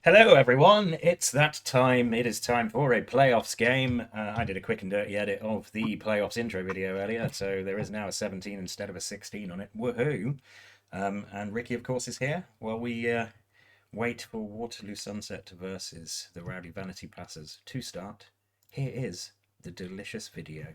Hello, everyone. It's that time. It is time for a playoffs game. I did a quick and dirty edit of the playoffs intro video earlier, so there is now a 17 instead of a 16 on it. Woohoo! And Ricky, of course, is here while we wait for Waterloo Sunset versus the Rowdy Vanity Passers to start. Here is the delicious video.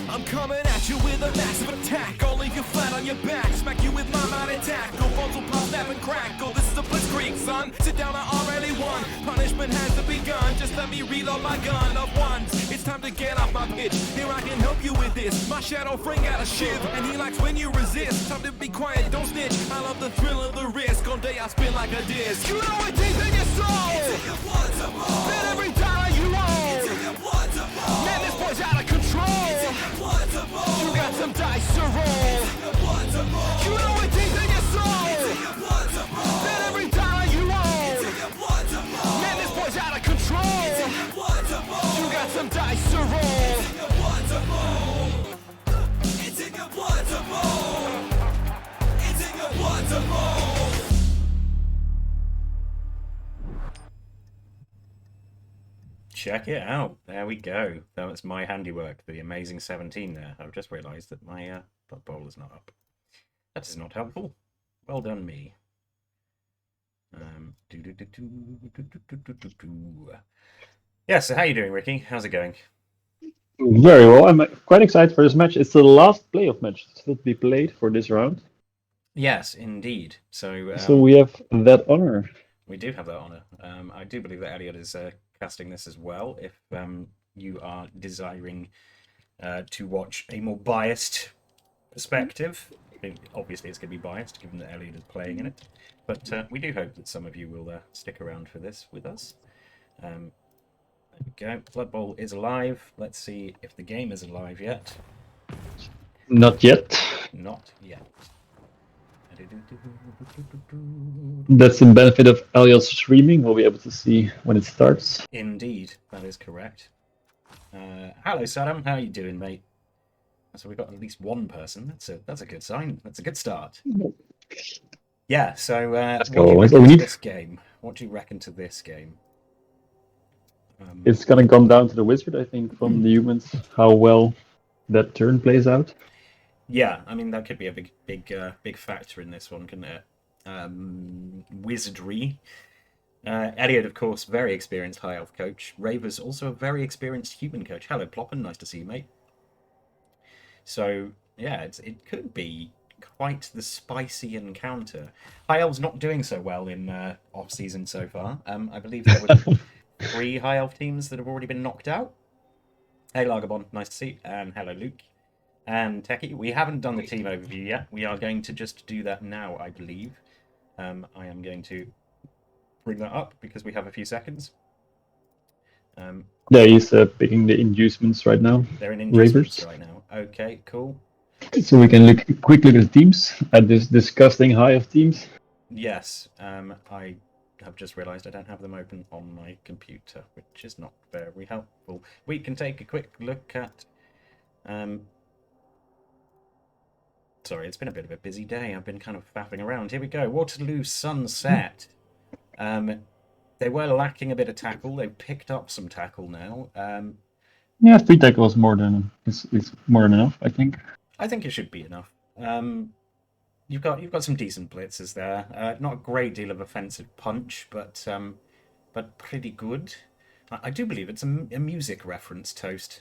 I'm coming at you with a massive attack. I'll leave you flat on your back. Smack you with my mind attack. Go balls will pop, snap, and crackle. This is a blitzkrieg, son. Sit down, I already won. Punishment has to begun. Just let me reload my gun of ones. It's time to get off my pitch. Here I can help you with this. My shadow fring out a shiv, and he likes when you resist. Time to be quiet, don't snitch. I love the thrill of the risk. All day I spin like a disc. You know it deep in your soul. It's in your blood to roll. Bet every dollar you own. It's in your blood to roll. Man, this boy's out of control. It's in your blood to roll. You got some dice to roll. It's in your blood to roll. You know it deep in your soul. It's in your blood to roll. Bet every dollar you own. It's in your blood to roll. Man, this boy's out of control. It's in your blood to roll. You got some dice to roll. It's in your blood to roll. It's in your blood to roll. It's in your blood to roll. Check it out. There we go. That was my handiwork, the amazing 17 there. I've just realised that my Blood Bowl is not up. That is not helpful. Well done, me. Yeah, so how you doing, Ricky? How's it going? Very well. I'm quite excited for this match. It's the last playoff match still to be played for this round. Yes, indeed. So, So we have that honor. we do have that honour. I do believe that Elyod is casting this as well. If you are desiring to watch a more biased perspective, obviously it's going to be biased given that Elyod is playing in it. But we do hope that some of you will stick around for this with us. There we go. Blood Bowl is alive. Let's see if the game is alive yet. Not yet. Not yet. That's the benefit of Elyod's streaming. We'll be able to see when it starts. Indeed, that is correct. Hello, Saddam. How are you doing, mate? So we've got at least one person. That's a good sign. That's a good start. Yeah. So what do you reckon to this game? What do you reckon to this game? It's gonna come down to the wizard, I think, from the humans, how well that turn plays out. Yeah, I mean that could be a big factor in this one, couldn't it? Wizardry. Elyod, of course, very experienced high elf coach. Ravers, also a very experienced human coach. Hello, Ploppen. Nice to see you, mate. So yeah, it could be quite the spicy encounter. High elves not doing so well in off season so far. I believe there were 3 high elf teams that have already been knocked out. Hey, Lagabon, nice to see you. And hello, Luke. And Techie, we haven't done the team overview yet. We are going to just do that now, I believe. I am going to bring that up because we have a few seconds. Yeah, he's picking the inducements right now. They're in inducements right now. Okay, cool. So we can quick look at the teams, at this disgusting high of teams. Yes, I have just realised I don't have them open on my computer, which is not very helpful. We can take a quick look at... Sorry, it's been a bit of a busy day. I've been kind of faffing around. Here we go. Waterloo Sunset. They were lacking a bit of tackle. They've picked up some tackle now. Yeah, 3 tackles more than is more than enough, I think. I think it should be enough. You've got some decent blitzers there. Not a great deal of offensive punch, but pretty good. I do believe it's a music reference, Toast.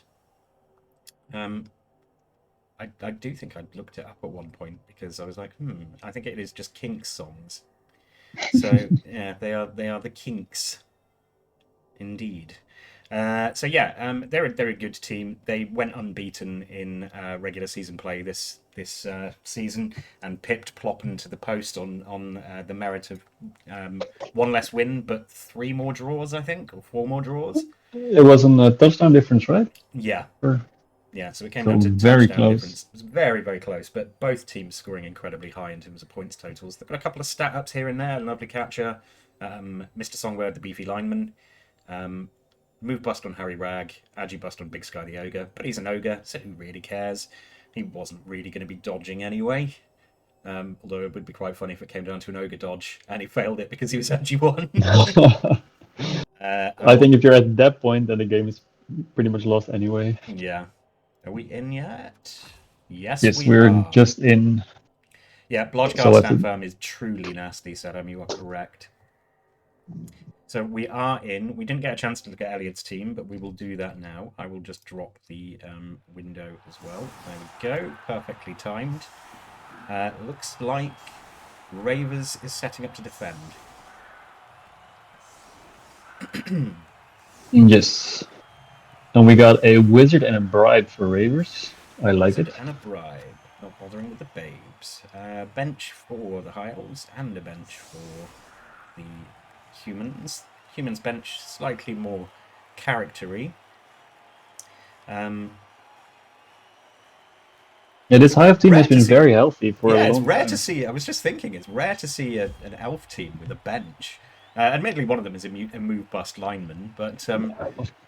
I do think I looked it up at one point because I was like, I think it is just Kinks songs. So yeah, they are the Kinks, indeed. So yeah, they're a good team. They went unbeaten in regular season play this season and pipped Ploppen to the post on the merit of 1 less win, but 3 more draws, I think, or 4 more draws. It wasn't a touchdown difference, right? Yeah. Or... Yeah, so it came down to very touchdown close. difference. It was very, very close, but both teams scoring incredibly high in terms of points totals. They've got a couple of stat ups here and there. Lovely catcher, Mr. Songbird, the beefy lineman. move bust on Harry Rag, agi bust on Big Sky the Ogre, but he's an ogre, so who really cares? He wasn't really going to be dodging anyway. Although it would be quite funny if it came down to an ogre dodge and he failed it because he was agi one. I think if you're at that point, then the game is pretty much lost anyway. Yeah. Are we in yet? Yes, Yes, we we're are. just in. Yeah, Blodgeguard So I stand think- firm is truly nasty, Saddam. You are correct. So we are in. We didn't get a chance to look at Elyod's team, but we will do that now. I will just drop the window as well. There we go. Perfectly timed. Looks like Ravers is setting up to defend. Yes. And we got a wizard and a bribe for Ravers. I like Wizard it. and a bribe. Not bothering with the babes. Bench for the high elves and a bench for the humans. Humans bench slightly more charactery. Yeah, this high elf team Rare has to been see- very healthy for Yeah, a it's long rare time. to see. I was just thinking, it's rare to see an elf team with a bench. Admittedly, one of them is a move bust lineman, but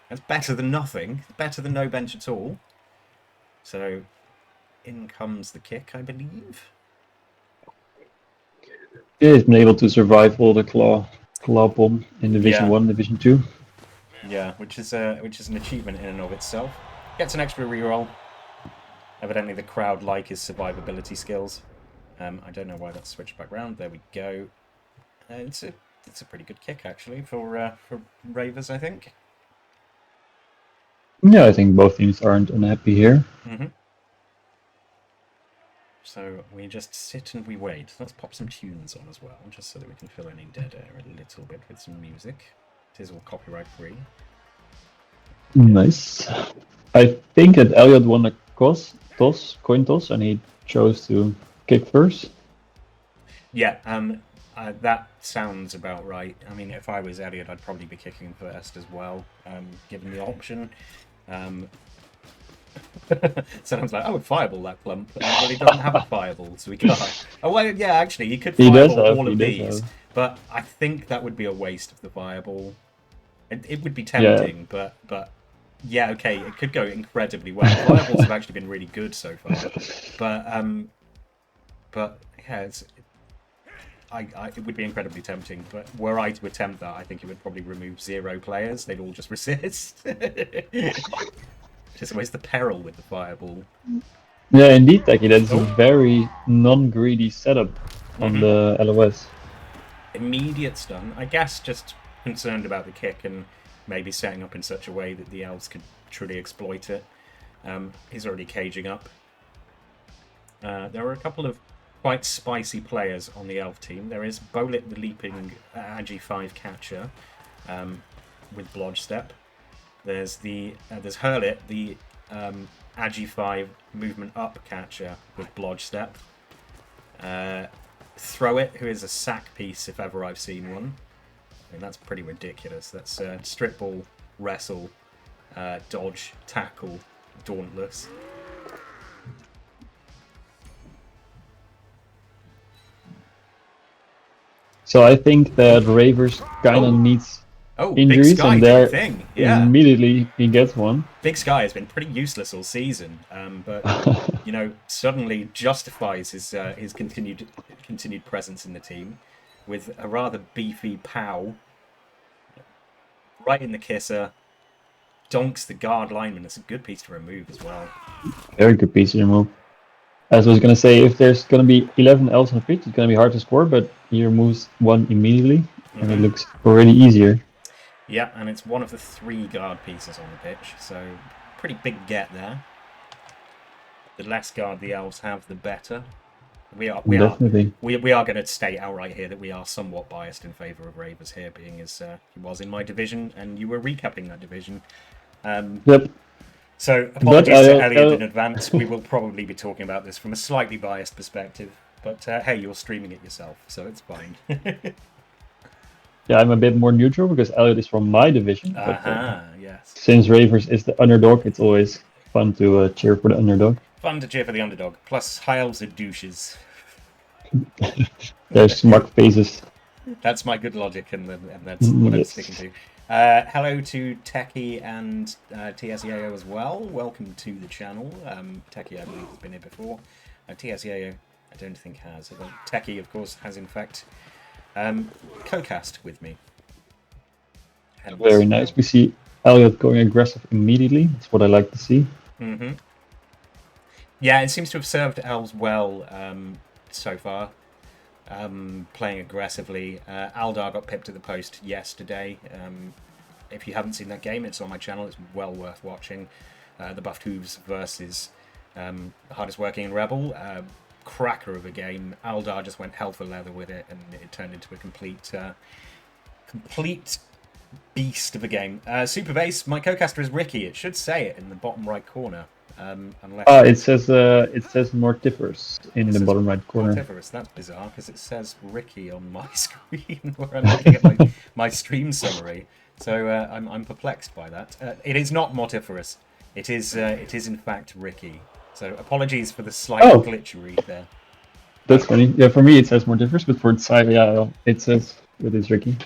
that's better than nothing. Better than no bench at all. So, in comes the kick, I believe. Yeah, he's been able to survive all the claw bomb in Division Yeah. 1, Division 2. Yeah, which is an achievement in and of itself. Gets an extra reroll. Evidently, the crowd like his survivability skills. I don't know why that's switched back round. There we go. It's a pretty good kick actually for Ravers, I think. Yeah, I think both teams aren't unhappy here. So we just sit and we wait. Let's pop some tunes on as well, just so that we can fill any dead air a little bit with some music. It is all copyright free. Nice. I think that Elyod won a coin toss, and he chose to kick first. Yeah, that sounds about right. I mean, if I was Elyod, I'd probably be kicking first as well, given the option. Sounds like, I would fireball that plump. Well, he doesn't have a fireball, so he can't. Oh, well, yeah, actually, he could He does fireball have, all he of does these, have. but I think that would be a waste of the fireball. It would be tempting, but yeah, okay, it could go incredibly well. Fireballs have actually been really good so far, but yeah, it would be incredibly tempting. But were I to attempt that, I think it would probably remove 0 players. They'd all just resist. Just always the peril with the fireball. Yeah, indeed, Taki. That's a very non-greedy setup on the LOS. Immediate stun. I guess just concerned about the kick and maybe setting up in such a way that the elves could truly exploit it. He's already caging up. There are a couple of quite spicy players on the elf team. There is Bolit the leaping Agi 5 catcher with Blodge Step. There's Hurlit, the Agi 5 movement up catcher with Blodge Step. Throw It, who is a sack piece if ever I've seen one. I mean, that's pretty ridiculous. That's strip ball, wrestle, dodge, tackle, dauntless. So I think that Ravers kind of needs injuries, Big Sky and did a there thing. Yeah. immediately he gets one. Big Sky has been pretty useless all season, but suddenly justifies his continued presence in the team with a rather beefy pow right in the kisser. Donks the guard lineman. It's a good piece to remove as well. Very good piece to remove. As I was going to say, if there's going to be 11 elves on the pitch, it's going to be hard to score, but he removes one immediately, and it looks already easier. Yeah, and it's one of the 3 guard pieces on the pitch, so pretty big get there. The less guard the elves have, the better. We are Definitely. We are going to state outright here that we are somewhat biased in favour of Ravers here, being as he was in my division, and you were recapping that division. Yep. So apologies to Elyod in advance. We will probably be talking about this from a slightly biased perspective, but hey, you're streaming it yourself, so it's fine. Yeah, I'm a bit more neutral because Elyod is from my division. But, yes. since Ravers is the underdog, it's always fun to cheer for the underdog. Fun to cheer for the underdog. Plus, high elves are douches. There's smug faces. That's my good logic, and that's what I'm Yes. sticking to. Hello to Techie and TSEAO as well. Welcome to the channel. Techie, I believe, has been here before. TSEAO, I don't think has. Techie, of course, has in fact co-cast with me. Very nice. We see Elyod going aggressive immediately. That's what I like to see. Mm-hmm. Yeah, it seems to have served Elves well so far. Playing aggressively. Aldar got pipped at the post yesterday. If you haven't seen that game, it's on my channel. It's well worth watching. The Buffed Hooves versus hardest working in REBBL. Cracker of a game. Aldar just went hell for leather with it, and it turned into a complete beast of a game. Super Base, my co-caster is Ricky. It should say it in the bottom right corner. Unless it says Mortiferous in the bottom right corner. Mortiferous. That's bizarre because it says Ricky on my screen where I'm looking at my stream summary. So I'm perplexed by that. It is not Mortiferous. It is in fact Ricky. So apologies for the slight glitchery there. That's funny. Yeah, for me it says Mortiferous, but for Tsai, it says it is Ricky.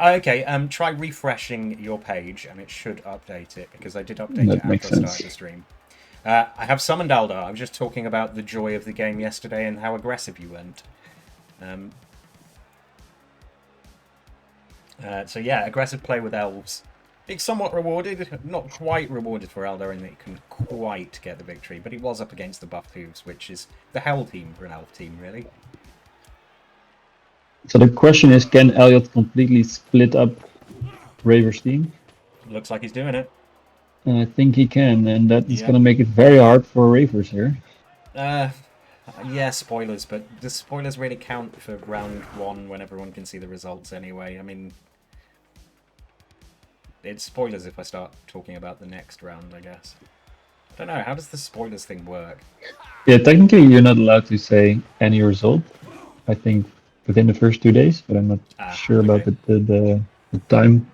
Okay, try refreshing your page and it should update it because I did update it after I started the stream. I have summoned Aldar. I was just talking about the joy of the game yesterday and how aggressive you went. So yeah, aggressive play with Elves. It's somewhat rewarded, not quite rewarded for Aldar in that he couldn't quite get the victory, but he was up against the Buffed Hooves, which is the hell team for an Elf team, really. So the question is, can Elyod completely split up Ravers' team? Looks like he's doing it. And I think he can, and that is going to make it very hard for Ravers here. Yeah, spoilers, but does spoilers really count for round 1 when everyone can see the results anyway? I mean, it's spoilers if I start talking about the next round, I guess. I don't know, how does the spoilers thing work? Yeah, technically you're not allowed to say any result, I think, within the first 2 days, but I'm not sure about the time.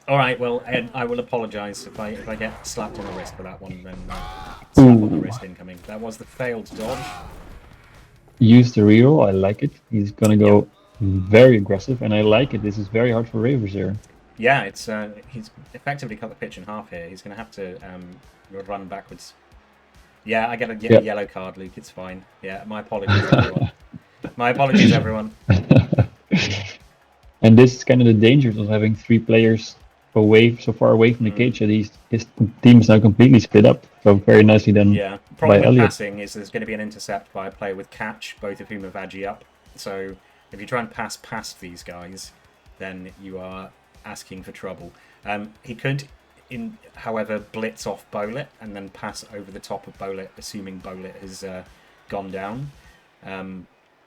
All right, well, Ed, I will apologise if I get slapped on the wrist for that one. Then slap on the wrist incoming. That was the failed dodge. Use the reroll. I like it. He's gonna go very aggressive, and I like it. This is very hard for Ravers here. Yeah, it's he's effectively cut the pitch in half here. He's gonna have to run backwards. Yeah, I get a yellow card, Luke. It's fine. Yeah, my apologies, everyone. My apologies, everyone. And this is kind of the dangers of having 3 players so far away from the cage that his team is now completely split up. So very nicely done. Yeah, problem with Elyod. passing is there's going to be an intercept by a player with catch, both of whom have Agi up. So if you try and pass past these guys, then you are asking for trouble. He could, however, blitz off Bolet and then pass over the top of Bolet, assuming Bolet has gone down.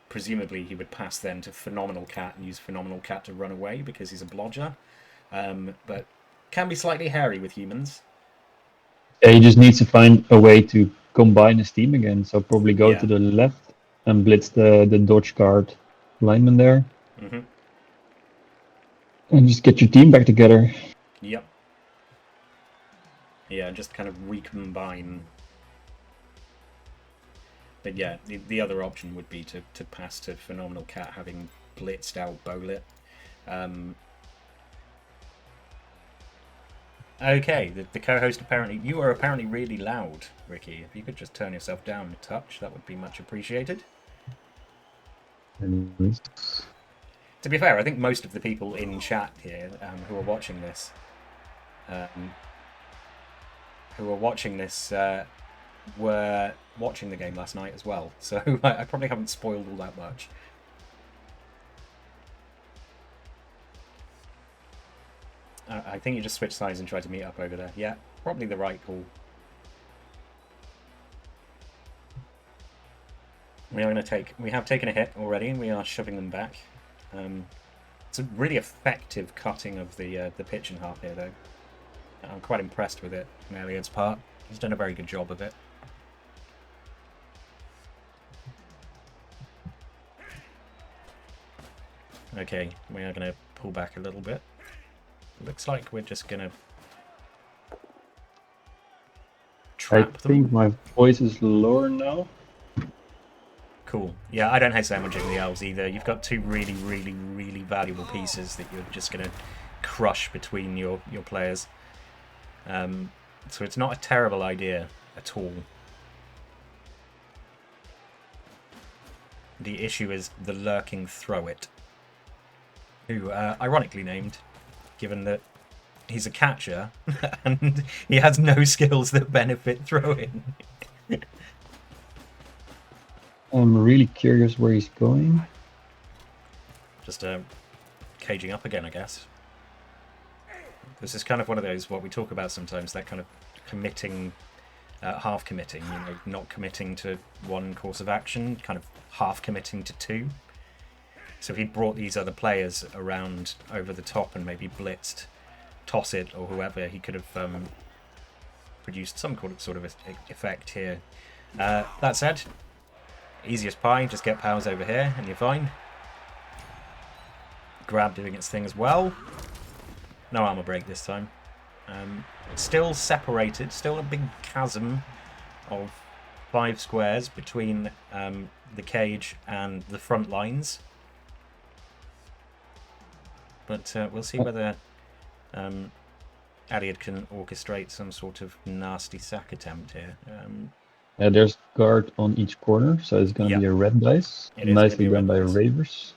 Presumably he would pass then to Phenomenal Cat and use Phenomenal Cat to run away because he's a blodger. But can be slightly hairy with humans. Yeah, he just needs to find a way to combine his team again. So probably go to the left and blitz the dodge guard lineman there. And just get your team back together. Yep. Yeah, just kind of recombine. But yeah, the other option would be to pass to Phenomenal Cat having blitzed out Bolet. Okay, the co-host you are apparently really loud, Ricky. If you could just turn yourself down a touch, that would be much appreciated. Anyways. To be fair, I think most of the people in chat here who are watching this, were watching the game last night as well. So I probably haven't spoiled all that much. I think you just switched sides and tried to meet up over there. Yeah, probably the right call. We have taken a hit already, and we are shoving them back. It's a really effective cutting of the pitch in half here, though. I'm quite impressed with it on Elyod's part. He's done a very good job of it. Okay, we are going to pull back a little bit. Looks like we're just going to trap them. I think my voice is lower now. Cool. Yeah, I don't hate sandwiching the Elves either. You've got 2 really, really, really valuable pieces that you're just going to crush between your players. So it's not a terrible idea at all. The issue is the lurking Throw It, who ironically named, given that he's a catcher and he has no skills that benefit throwing. I'm really curious where he's going. Just caging up again, I guess. This is kind of one of those, what we talk about sometimes, that kind of committing, half committing, you know, not committing to one course of action, kind of half committing to two. So if he'd brought these other players around over the top and maybe blitzed Toss It or whoever, he could have produced some sort of effect here. That said, easiest pie, just get powers over here and you're fine. Grab doing its thing as well. No armor break this time. Still separated, still a big chasm of 5 squares between the cage and the front lines. But we'll see whether Elyod can orchestrate some sort of nasty sack attempt here. Yeah, there's guard on each corner, so it's going to be a red dice. Nicely done by Ravers.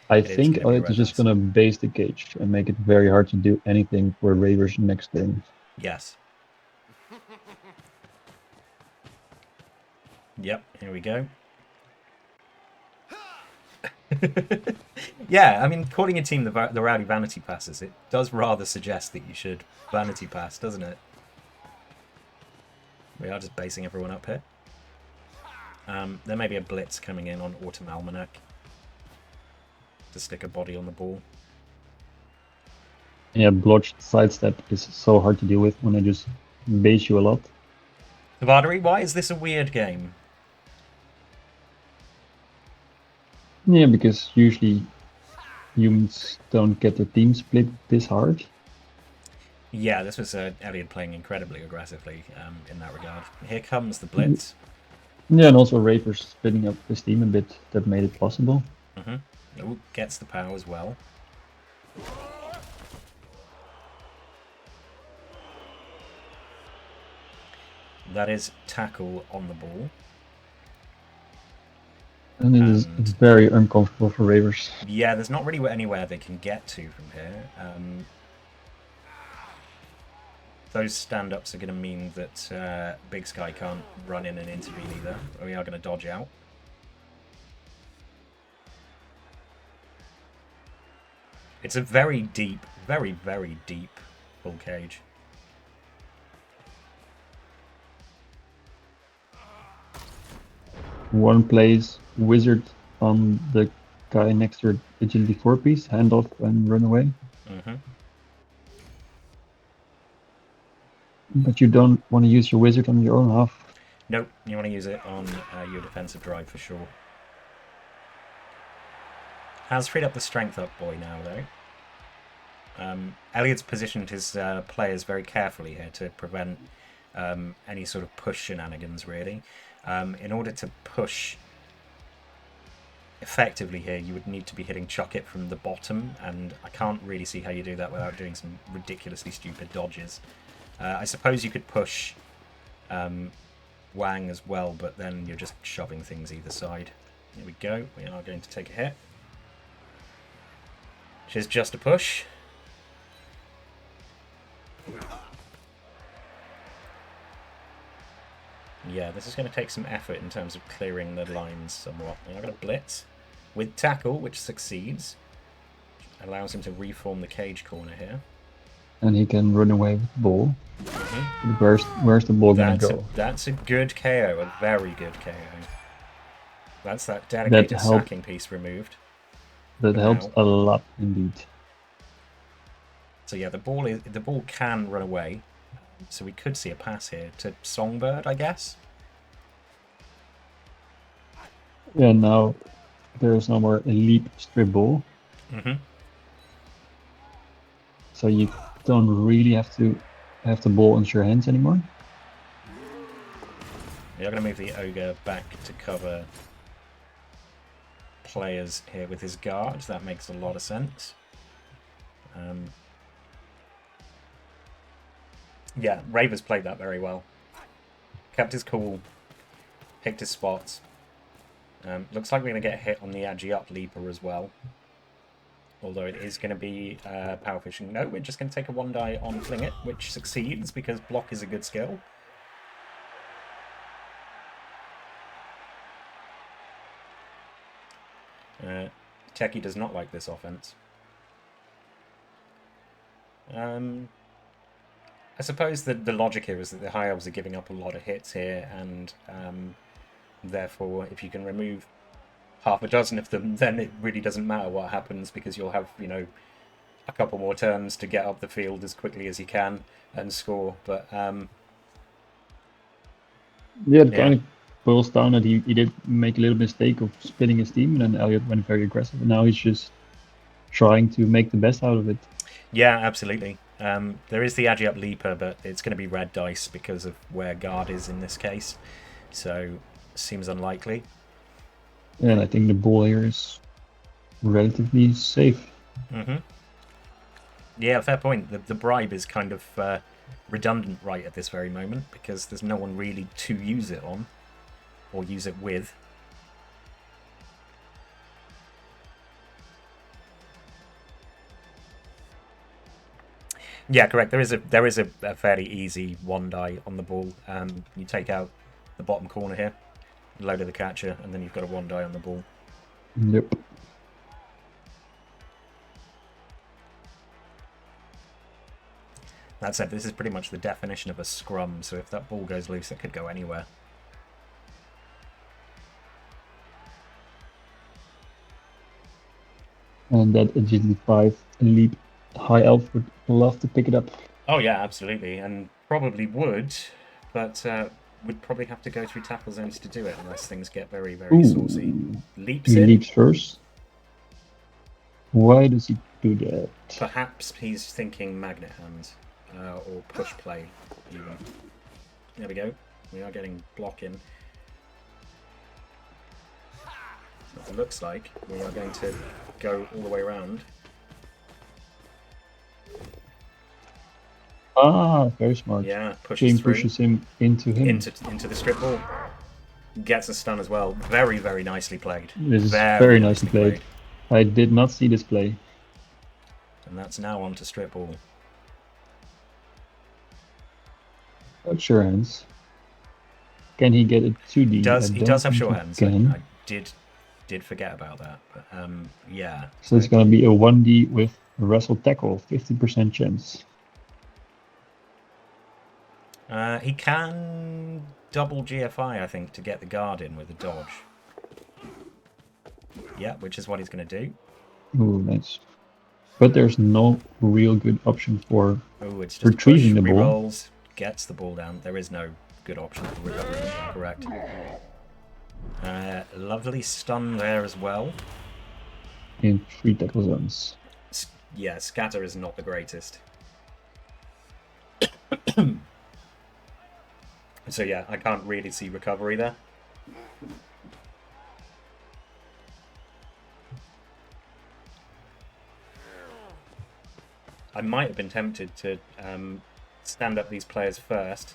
I think Elyod is just going to base the cage and make it very hard to do anything for Ravers next turn. Yes. Yep, here we go. Yeah, I mean, calling a team the Rowdy Vanity passes, it does rather suggest that you should Vanity pass, doesn't it? We are just basing everyone up here. There may be a blitz coming in on Autumn Almanac to stick a body on the ball. Yeah, blotched sidestep is so hard to deal with when they just base you a lot. Vardary, why is this a weird game? Yeah, because usually humans don't get their team split this hard. Yeah, this was Elyod playing incredibly aggressively in that regard. Here comes the blitz. Yeah, and also Ravers splitting up his team a bit, that made it possible. Ooh, gets the power as well. That is tackle on the ball. And it is very uncomfortable for Ravers. Yeah, there's not really anywhere they can get to from here. Those stand-ups are going to mean that Big Sky can't run in and intervene either. We are going to dodge out. It's a very deep, very, very deep full cage. One plays Wizard on the guy next to Agility 4-piece, hand off and run away. But you don't want to use your Wizard on your own half. Nope, you want to use it on your defensive drive for sure. Has freed up the strength up boy now though. Elyod's positioned his players very carefully here to prevent any sort of push shenanigans really. In order to push effectively here, you would need to be hitting Chuck It from the bottom, and I can't really see how you do that without doing some ridiculously stupid dodges. I suppose you could push Wang as well, but then you're just shoving things either side. Here we go. We are going to take a hit. Which is just a push. Yeah, this is going to take some effort in terms of clearing the lines somewhat. I'm going to blitz with tackle, which succeeds. Allows him to reform the cage corner here. And he can run away with the ball. Where's the ball going to go? That's a good KO, a very good KO. That's that dedicated sacking piece removed. That helps a lot indeed. So yeah, the ball can run away. So we could see a pass here to Songbird, I guess. Yeah, now there's no more elite strip ball. So you don't really have to have the ball in your hands anymore. You're going to move the Ogre back to cover players here with his guard. That makes a lot of sense. Yeah, Ravers played that very well. Kept his cool, picked his spots. Looks like we're going to get hit on the agi up leaper as well. Although it is going to be power fishing. No, we're just going to take a 1 die on fling it, which succeeds because block is a good skill. Techie does not like this offense. I suppose that the logic here is that the High Elves are giving up a lot of hits here, and therefore, if you can remove half a dozen of them, then it really doesn't matter what happens, because you'll have, you know, a couple more turns to get up the field as quickly as you can and score. But yeah, it kind of boils down that he did make a little mistake of spinning his team, and then Elyod went very aggressive, and now he's just trying to make the best out of it. Yeah, absolutely. There is the agi up leaper, but it's going to be red dice because of where guard is in this case, so seems unlikely. And I think the ball here is relatively safe. Yeah, fair point. The bribe is kind of redundant right at this very moment, because there's no one really to use it on or use it with. Yeah, correct. There is a fairly easy 1 die on the ball. You take out the bottom corner here, load of the catcher, and then you've got a 1 die on the ball. Yep. That said, this is pretty much the definition of a scrum, so if that ball goes loose, it could go anywhere. And that agility 5 elite High Elf would love to pick it up. Oh yeah, absolutely, and probably would, but would probably have to go through tackle zones to do it, unless things get very, very saucy. Leaps in. Leaps first. Why does he do that? Perhaps he's thinking magnet hands, or push play, even. There we go. We are getting block in. It looks like we are going to go all the way around. Ah, very smart. Yeah, pushes him into him. Into the strip ball. Gets a stun as well. Very, very nicely played. This is very nicely played. I did not see this play. And that's now on to strip ball. Sure hands. Can he get a 2D? He does have sure hands. I did forget about that. But yeah. So it's gonna be a 1D with wrestle tackle, 50% chance. He can double GFI, I think, to get the guard in with a dodge. Yeah, which is what he's going to do. Ooh, nice. But there's no real good option for it's just retrieving the ball. Re-rolls, gets the ball down. There is no good option for recovery, correct. Lovely stun there as well. In 3 tackle zones. Yeah, scatter is not the greatest. So yeah, I can't really see recovery there. I might have been tempted to stand up these players first,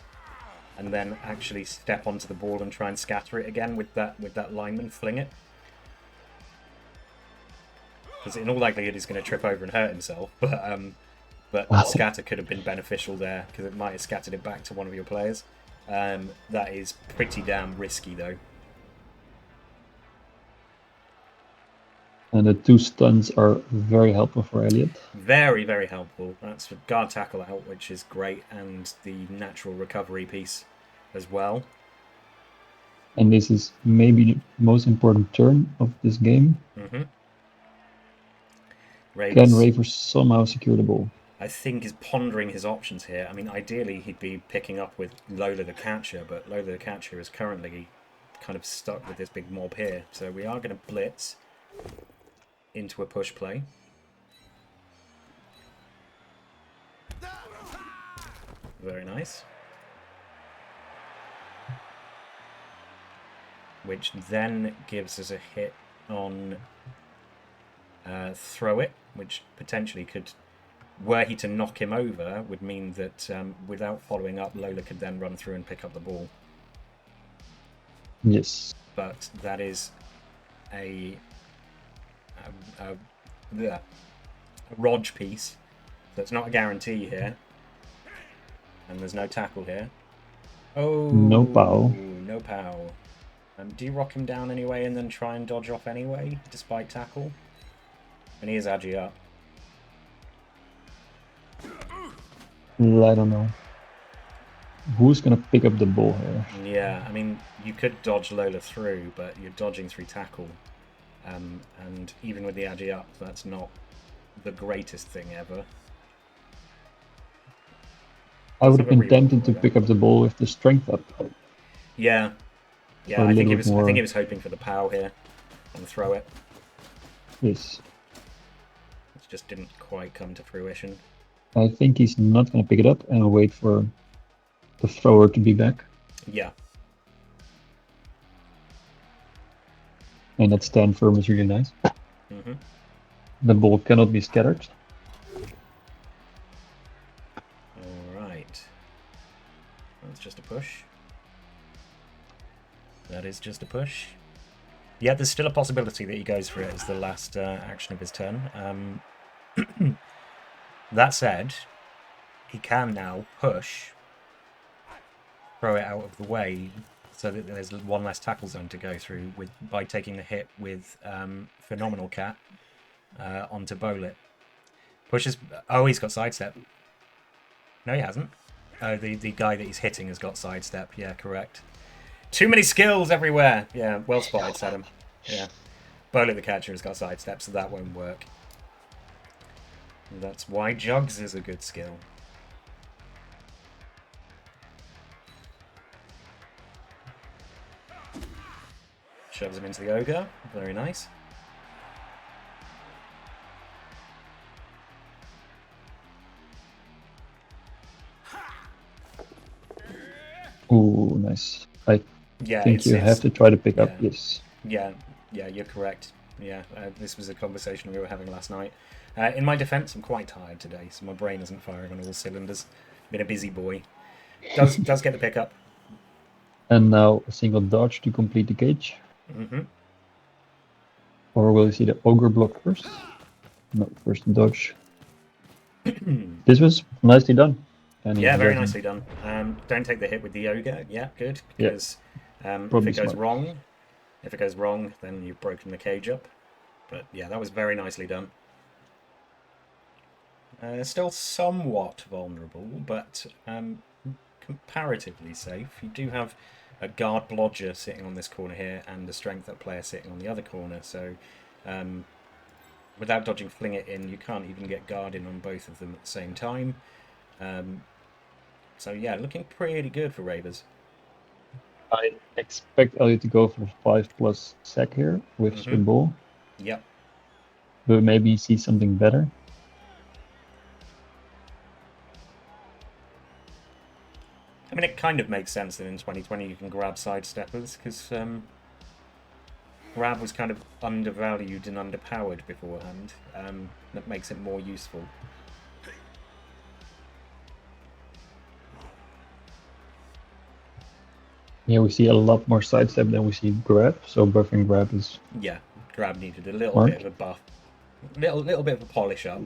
and then actually step onto the ball and try and scatter it again with that lineman, fling it. Because in all likelihood he's going to trip over and hurt himself, but scatter could have been beneficial there, because it might have scattered it back to one of your players. That is pretty damn risky though. And the 2 stuns are very helpful for Elyod. Very, very helpful. That's guard tackle out, which is great, and the natural recovery piece as well. And this is maybe the most important turn of this game. Can Ravers somehow secure the ball? I think is pondering his options here. I mean, ideally he'd be picking up with Lola the catcher, but Lola the catcher is currently kind of stuck with this big mob here. So we are going to blitz into a push play. Very nice. Which then gives us a hit on throw it, which potentially could were he to knock him over, would mean that without following up, Lola could then run through and pick up the ball. Yes. But that is a Rog piece, so it's not a guarantee here. And there's no tackle here. Oh, no pow. No pow. Do you rock him down anyway and then try and dodge off anyway, despite tackle? And he is agi up. I don't know. Who's gonna pick up the ball here? Yeah, I mean, you could dodge Lola through, but you're dodging through tackle. And even with the agi up, that's not the greatest thing ever. I would have been tempted to pick up the ball with the strength up. Yeah. Yeah, I think he was hoping for the pow here and throw it. Yes. It just didn't quite come to fruition. I think he's not going to pick it up and wait for the thrower to be back. Yeah. And that stand firm is really nice. Mm-hmm. The ball cannot be scattered. Alright. That's just a push. That is just a push. Yeah, there's still a possibility that he goes for it as the last action of his turn. That said, he can now push, throw it out of the way, so that there's one less tackle zone to go through by taking the hit with Phenomenal Cat onto Bowlet. Pushes. Oh, he's got sidestep. No, he hasn't. Oh, the guy that he's hitting has got sidestep. Yeah, correct. Too many skills everywhere. Yeah, well spotted, Saddam. Yeah. Bowlet the catcher has got sidestep, so that won't work. And that's why Jugs is a good skill. Shoves him into the ogre. Very nice. Ooh, nice. I think you have to try to pick up. Yes. Yeah, you're correct. Yeah, this was a conversation we were having last night. In my defense, I'm quite tired today, so my brain isn't firing on all cylinders. Been a busy boy. Does get the pickup. And now a single dodge to complete the cage. Mm-hmm. Or will you see the ogre block first? No, first the dodge. This was nicely done. Yeah, very nicely done. Don't take the hit with the ogre. Yeah, good. Because if it goes wrong, then you've broken the cage up. But yeah, that was very nicely done. Still somewhat vulnerable, but comparatively safe. You do have a guard blodger sitting on this corner here and a strength up player sitting on the other corner, so without dodging fling it in, you can't even get guard in on both of them at the same time. So yeah, looking pretty good for Ravers. I expect Elyod to go for 5+ sack here with swing ball. Yep. But maybe see something better. I mean, it kind of makes sense that in 2020 you can grab sidesteppers, because grab was kind of undervalued and underpowered beforehand. That makes it more useful. Yeah, we see a lot more sidestep than we see grab, so buffing grab is... Yeah, grab needed a little bit of a buff. Little bit of a polish up.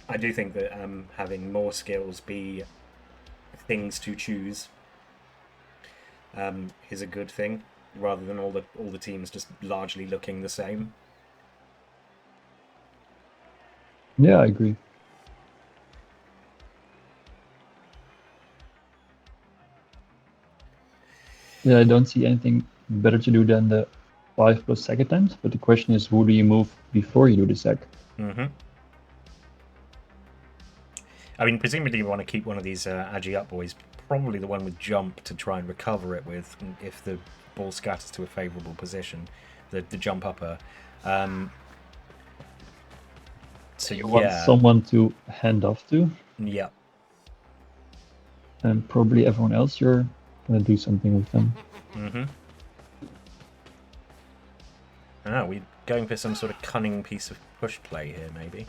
I do think that having more skills be things to choose is a good thing, rather than all the teams just largely looking the same. Yeah, I agree. Yeah, I don't see anything better to do than the 5+ sack attempt, but the question is, who do you move before you do the sack? Mm-hmm. I mean, presumably you want to keep one of these agi up boys, probably the one with jump to try and recover it with, if the ball scatters to a favourable position, the jump upper. So you want someone to hand off to? Yeah. And probably everyone else, you're going to do something with them. Mm-hmm. Oh, we're going for some sort of cunning piece of push play here, maybe.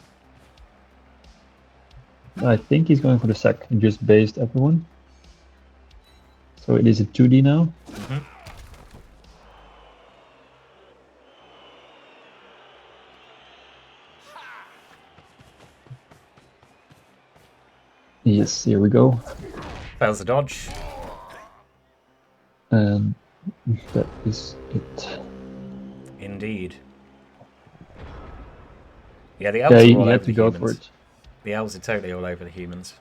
I think he's going for the sack. He just based everyone. So it is a 2D now. Mm-hmm. Yes, here we go. Fails the dodge. And that is it. Indeed. Yeah, the elves Yeah, are all you over have to the go humans. for it. The elves are totally all over the humans.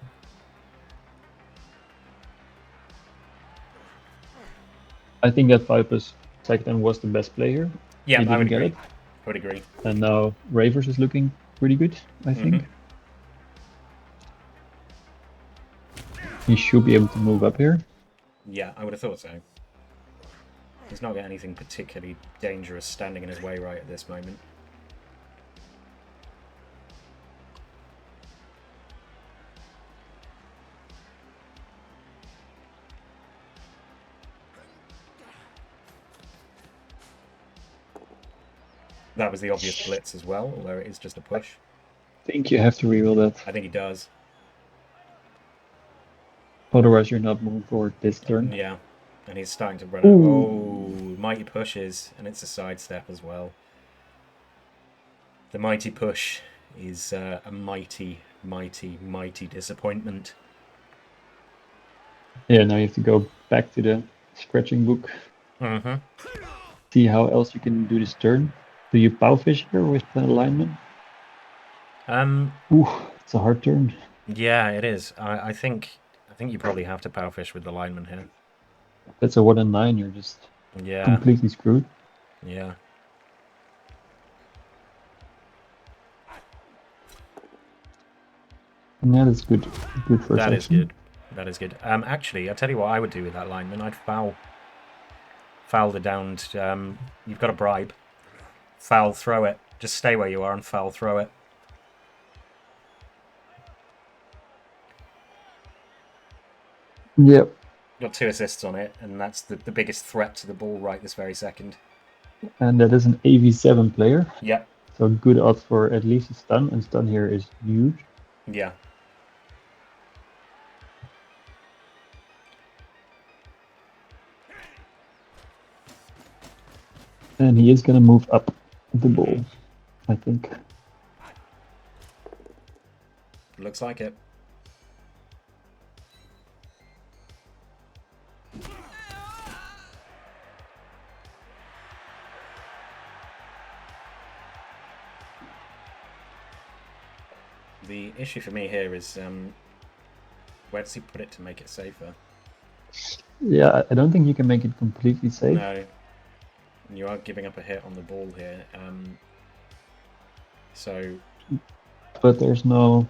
I think that 5+ second was the best play here. Yeah, He I would didn't get agree. it. I would agree. And now Ravers is looking pretty good, I think. He should be able to move up here. Yeah, I would have thought so. He's not got anything particularly dangerous standing in his way right at this moment. That was the obvious blitz as well, although it is just a push. I think you have to reroll that. I think he does. Otherwise, you're not moving forward this turn. Yeah, and he's starting to run out. Oh, mighty pushes, and it's a sidestep as well. The mighty push is a mighty, mighty, mighty disappointment. Yeah, now you have to go back to the scratching book. Mm-hmm. See how else you can do this turn. Do you pow fish here with the alignment? Ooh, it's a hard turn. Yeah, it is. I think you probably have to power fish with the lineman here. That's a 1 and 9. You're just completely screwed. Yeah. Yeah, that's good. Good first That action. is good. That is good. Actually, I'll tell you what I would do with that lineman. I'd foul the downed. You've got a bribe. Foul, throw it. Just stay where you are and foul, throw it. Yep. Got 2 assists on it, and that's the biggest threat to the ball right this very second. And that is an AV7 player. Yep. So good odds for at least a stun, and stun here is huge. Yeah. And he is going to move up the ball, I think. Looks like it. The issue for me here is where does he put it to make it safer? Yeah, I don't think you can make it completely safe. No. You are giving up a hit on the ball here. But there's no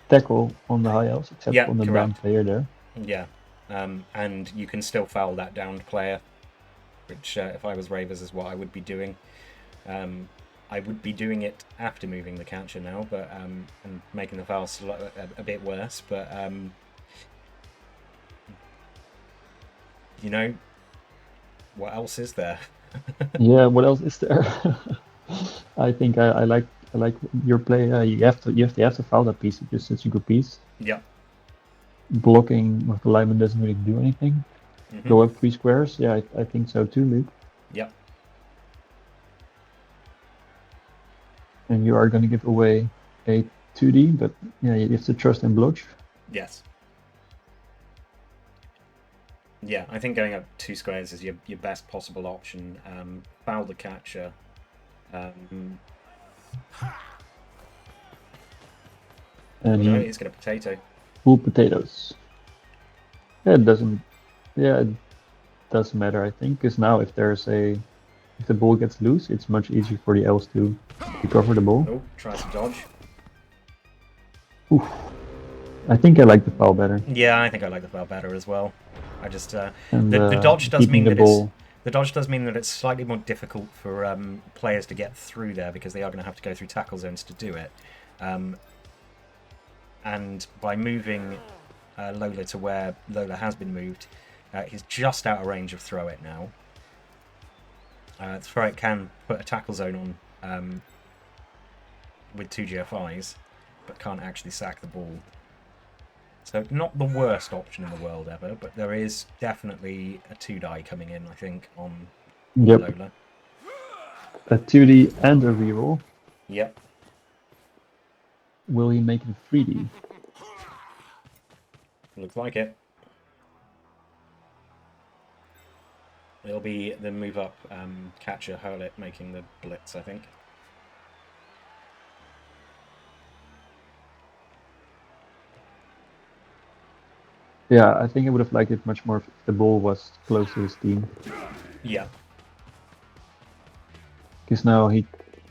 tackle on the high elves except on the down player there. Yeah. And you can still foul that downed player, which if I was Ravers is what I would be doing. I would be doing it after moving the catcher now, but and making the foul a bit worse. But you know, what else is there? Yeah, what else is there? I think I like your play. You have to foul that piece. It's just such a good piece. Yeah. Blocking with the lineman doesn't really do anything. Go up 3 squares. Yeah, I think so too, Luke. Yep. And you are going to give away a 2D, but yeah, you have to trust in Bloch. Yes. Yeah, I think going up 2 squares is your best possible option. Foul the catcher. And no, he's going to potato. Full potatoes. Yeah, it doesn't matter, I think, because now if the ball gets loose, it's much easier for the elves to recover the ball. Oh, tries to dodge. Oof. I think I like the foul better. Yeah, I think I like the foul better as well. I just the dodge does mean that it's slightly more difficult for players to get through there because they are going to have to go through tackle zones to do it. And by moving Lola to where Lola has been moved, he's just out of range of throw it now. Throw can put a tackle zone on with 2 GFIs, but can't actually sack the ball. So not the worst option in the world ever, but there is definitely a 2-die coming in, I think, on Lola. A 2D and a reroll. Yep. Will he make it 3D? Looks like it. It'll be the move up catcher Hurlet making the blitz, I think. Yeah, I think I would have liked it much more if the ball was close to his team. Yeah. Because now he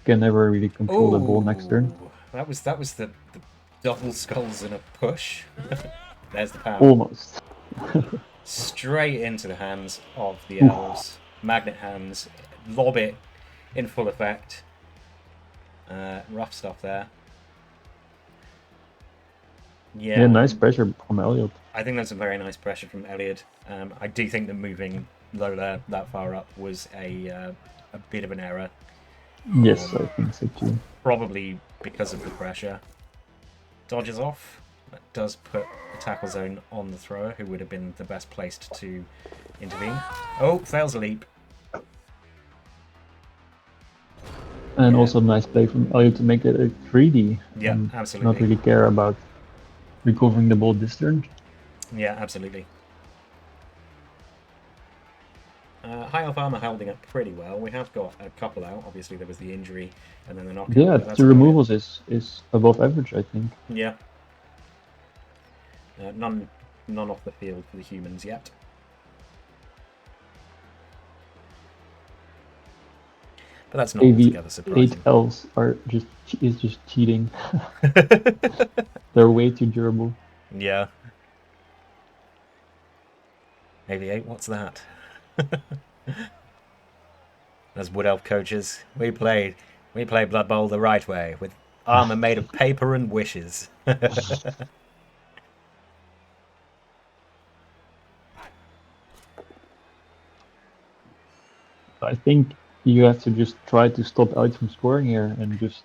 can never really control the ball next turn. That was the double skulls and a push. There's the power. Almost. Straight into the hands of the Elves. Magnet hands. Lob it in full effect. Rough stuff there. Yeah, nice pressure from Elyod. I think that's a very nice pressure from Elyod. I do think that moving Lola that far up was a bit of an error. Yes, I think so too. Probably because of the pressure. Dodges off. That does put a tackle zone on the thrower, who would have been the best placed to intervene. Oh, fails a leap. And also nice play from Elyod to make it a 3D. Yeah, absolutely. Not really care about recovering the ball this turn. Yeah, absolutely. High Elf Armor holding up pretty well. We have got a couple out. Obviously, there was the injury and then the knockout. Yeah, the removals is above average, I think. Yeah. None off the field for the humans yet. But that's not altogether surprising. 8 elves is just cheating. They're way too durable. Yeah. AV8, what's that? As Wood Elf coaches, we play Blood Bowl the right way, with armor made of paper and wishes. I think you have to just try to stop Elyod from scoring here and just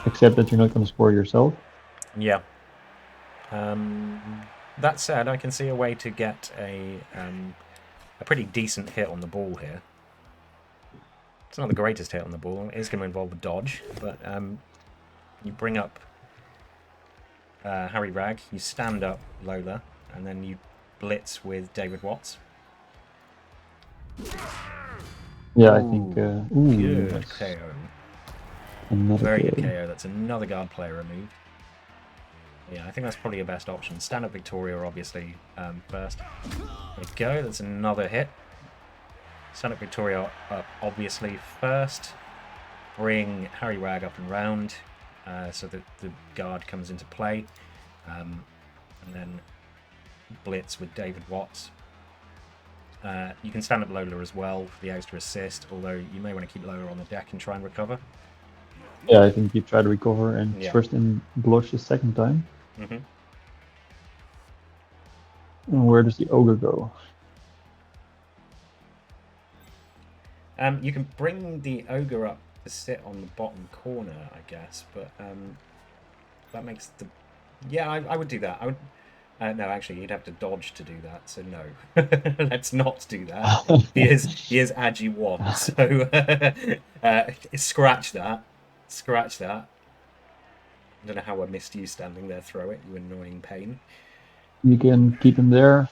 accept that you're not going to score yourself. Yeah. That said, I can see a way to get a pretty decent hit on the ball here. It's not the greatest hit on the ball. It is going to involve a dodge, but you bring up Harry Rag, you stand up Lola, and then you blitz with David Watts. Yeah, I think... good nice. KO. Very good KO. That's another guard player removed. Yeah, I think that's probably your best option. Stand up Victoria, obviously, first. There we go. That's another hit. Stand up Victoria up, obviously, first. Bring Harry Rag up and round so that the guard comes into play. And then blitz with David Watts. You can stand up Lola as well for the extra assist, although you may want to keep Lola on the deck and try and recover. Yeah, I think you try to recover and first in blush the second time. And where does the ogre go? You can bring the ogre up to sit on the bottom corner, I guess, but that makes the... Yeah, I would do that. I would... no, actually, you'd have to dodge to do that, so no. Let's not do that. He is Agi 1, so scratch that. Scratch that. I don't know how I missed you standing there, throw it, you annoying pain. You can keep him there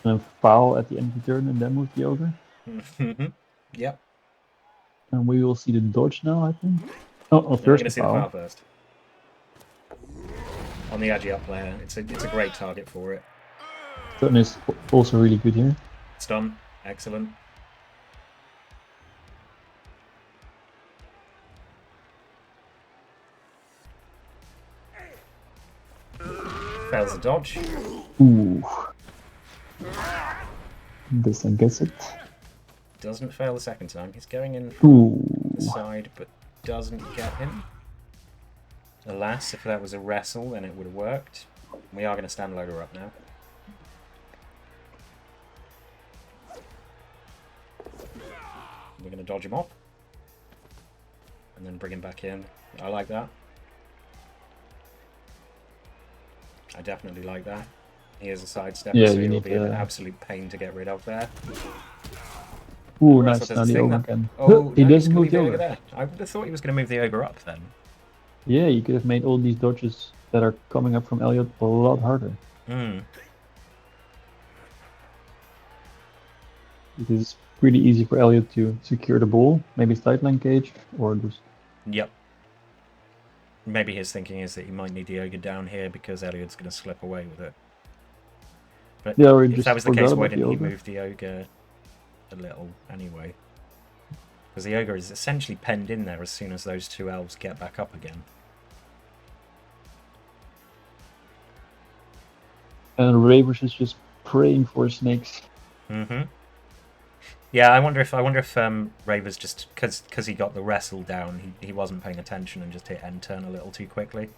and foul at the end of the turn and then move the ogre. Yep. And we will see the dodge now, I think. Oh, first the foul. The foul first. On the Agi up player, it's a great target for it. Turn is also really good here. Stun, excellent. Fails the dodge. Ooh. This one gets it. Doesn't fail the second time. He's going in from the side, but doesn't get him. Alas, if that was a wrestle, then it would have worked. We are going to stand Loader up now. We're going to dodge him off. And then bring him back in. I like that. I definitely like that. Here's a sidestep, Yeah, so you it'll need be an absolute pain to get rid of there. Ooh, That's nice. what Now does the this thing ogre then. can. Oh, He no, he's doesn't going to move leave the the ogre ogre. there. I would have thought he was going to move the ogre up then. Yeah, you could have made all these dodges that are coming up from Elyod a lot harder. Hmm. It is pretty easy for Elyod to secure the ball, maybe sideline cage, or just... Yep. Maybe his thinking is that he might need the ogre down here because Elyod's going to slip away with it. But yeah, or if just that was the forgot case, why about the didn't he ogre. move the ogre a little anyway? Because the ogre is essentially penned in there as soon as those two elves get back up again. And Ravers is just praying for snakes. Mm-hmm. Yeah, I wonder if Ravers just because he got the wrestle down, he wasn't paying attention and just hit end turn a little too quickly.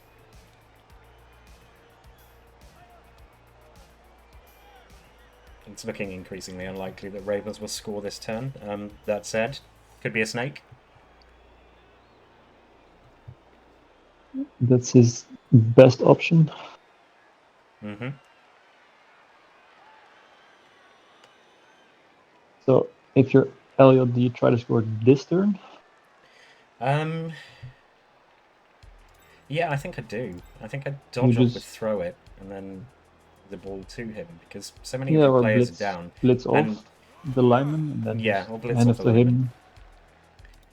It's looking increasingly unlikely that Ravers will score this turn. That said, could be a snake. That's his best option. Mm-hmm. So if you're Elyod, do you try to score this turn? Yeah, I think I do. I think I You dodge off with just... throw it and then the ball to him because so many of Yeah, your or players are down. blitz And off the lineman and then yeah, just or blitz hand off it the to lineman.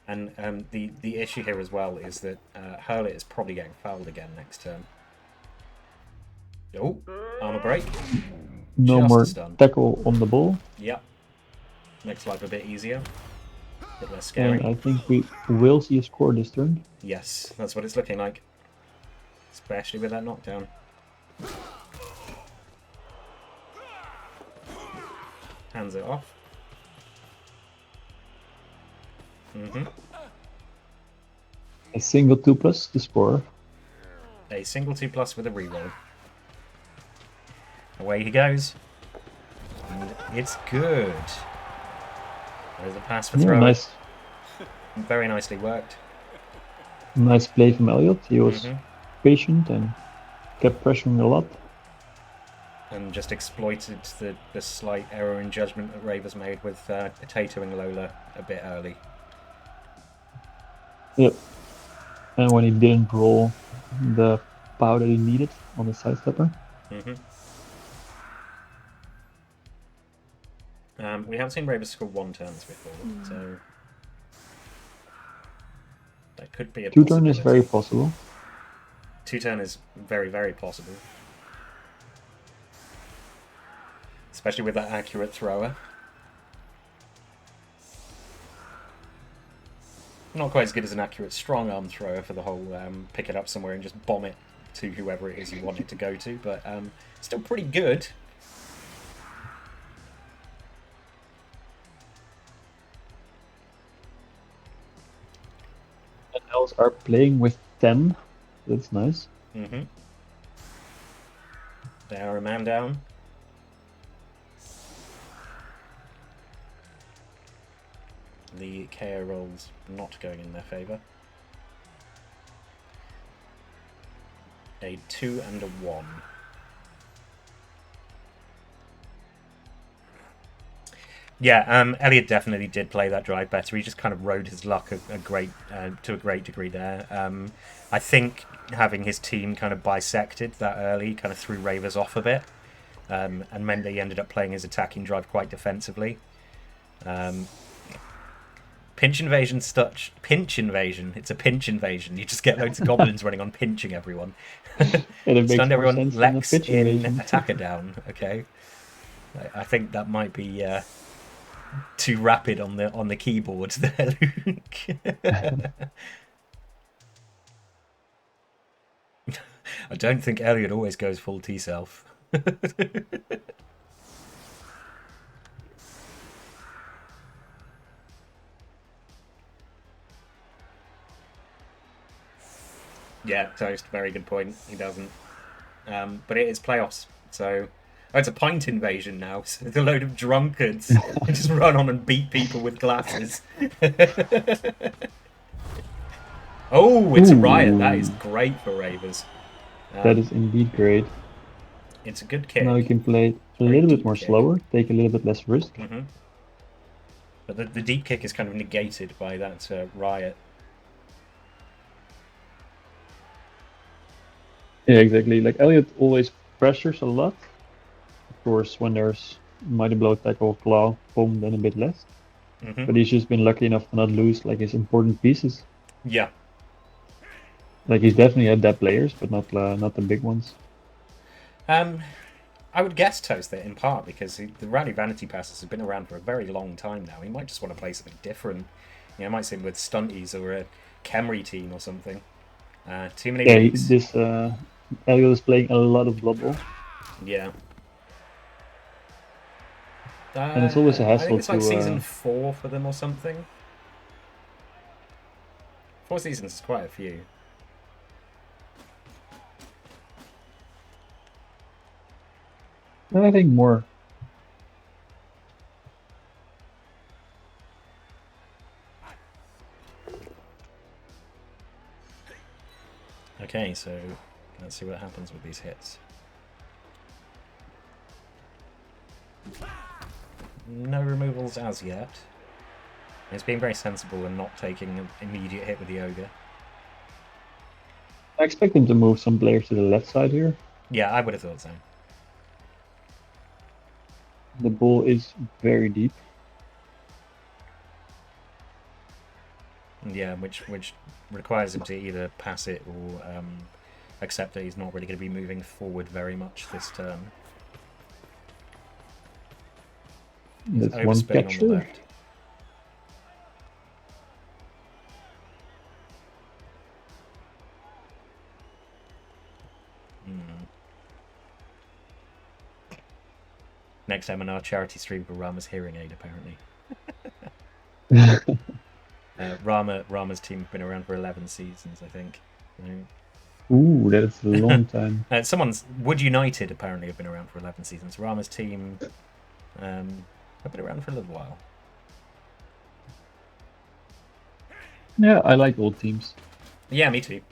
him. And the issue here as well is that Hurlet is probably getting fouled again next turn. Oh, armor break. No Just more a stun. tackle on the ball. Yep. Makes life a bit easier. A bit less And scary. I think we will see a score this turn. Yes, that's what it's looking like. Especially with that knockdown. Hands it off. Mm-hmm. A single 2+ to score. A single 2+ with a reroll. Away he goes. And it's good. There's a pass for Yeah, throw. nice. Very nicely worked. Nice play from Elyod. He was patient and kept pressuring a lot. And just exploited the slight error in judgment that Ravers made with potatoing Lola a bit early. Yep. And when he didn't roll the power that he needed on the sidestepper. We haven't seen Ravers score 1 turns before, so that could be a 2 turn is very possibility. possible. 2 turn is very, very possible. Especially with that accurate thrower. Not quite as good as an accurate strong arm thrower for the whole pick it up somewhere and just bomb it to whoever it is you want it to go to, but still pretty good. And Elves are playing with 10. That's nice. They are a man down. The KO rolls not going in their favour. A 2 and a 1. Yeah, Elyod definitely did play that drive better. He just kind of rode his luck to a great degree there. I think having his team kind of bisected that early kind of threw Ravers off a bit, and meant that he ended up playing his attacking drive quite defensively. Pinch invasion. Pinch invasion. It's a pinch invasion. You just get loads of goblins running on pinching everyone. Stunned everyone. Lex in, attacker down. Okay. I think that might be too rapid on the keyboard there, Luke. I don't think Elyod always goes full T-self. Yeah, Toast, very good point. He doesn't. But it is playoffs, so Oh, it's a pint invasion now. So there's a load of drunkards who just run on and beat people with glasses. Oh, it's a riot. That is Ooh, great for Ravers. that is indeed great. It's a good Now you kick. can play It's a a very little bit deep more kick. slower, take a little bit less risk. But the deep kick is kind of negated by that riot. Yeah, exactly. Like Elyod always pressures a lot. Of course, when there's mighty blow, tackle, claw, boom, then a bit less. But he's just been lucky enough to not lose like his important pieces. Yeah. Like he's definitely had that players, but not the big ones. I would guess Toast it in part because the Rowdy Vanity passes have been around for a very long time now. He might just want to play something different. You know, I might see him with Stunties or a Camry team or something. Too many Yeah, leagues. this Elyod is playing a lot of Blood Bowl. Yeah. And it's always a I think hassle it's like to. season 4 for them or something. 4 seasons is quite a few. I think more. Okay, so let's see what happens with these hits. No removals as yet. It's being very sensible and not taking an immediate hit with the Ogre. I expect him to move some players to the left side here. Yeah, I would have thought so. The ball is very deep. Yeah, which requires him to either pass it or accept that he's not really going to be moving forward very much this turn. He's That's one overspinning on the catcher. left. Next M&R charity stream for Rama's hearing aid, apparently. Rama's team have been around for 11 seasons, I think. Ooh, that's a long time. Wood United apparently have been around for 11 seasons. Rama's team have been around for a little while. Yeah, I like old teams. Yeah, me too.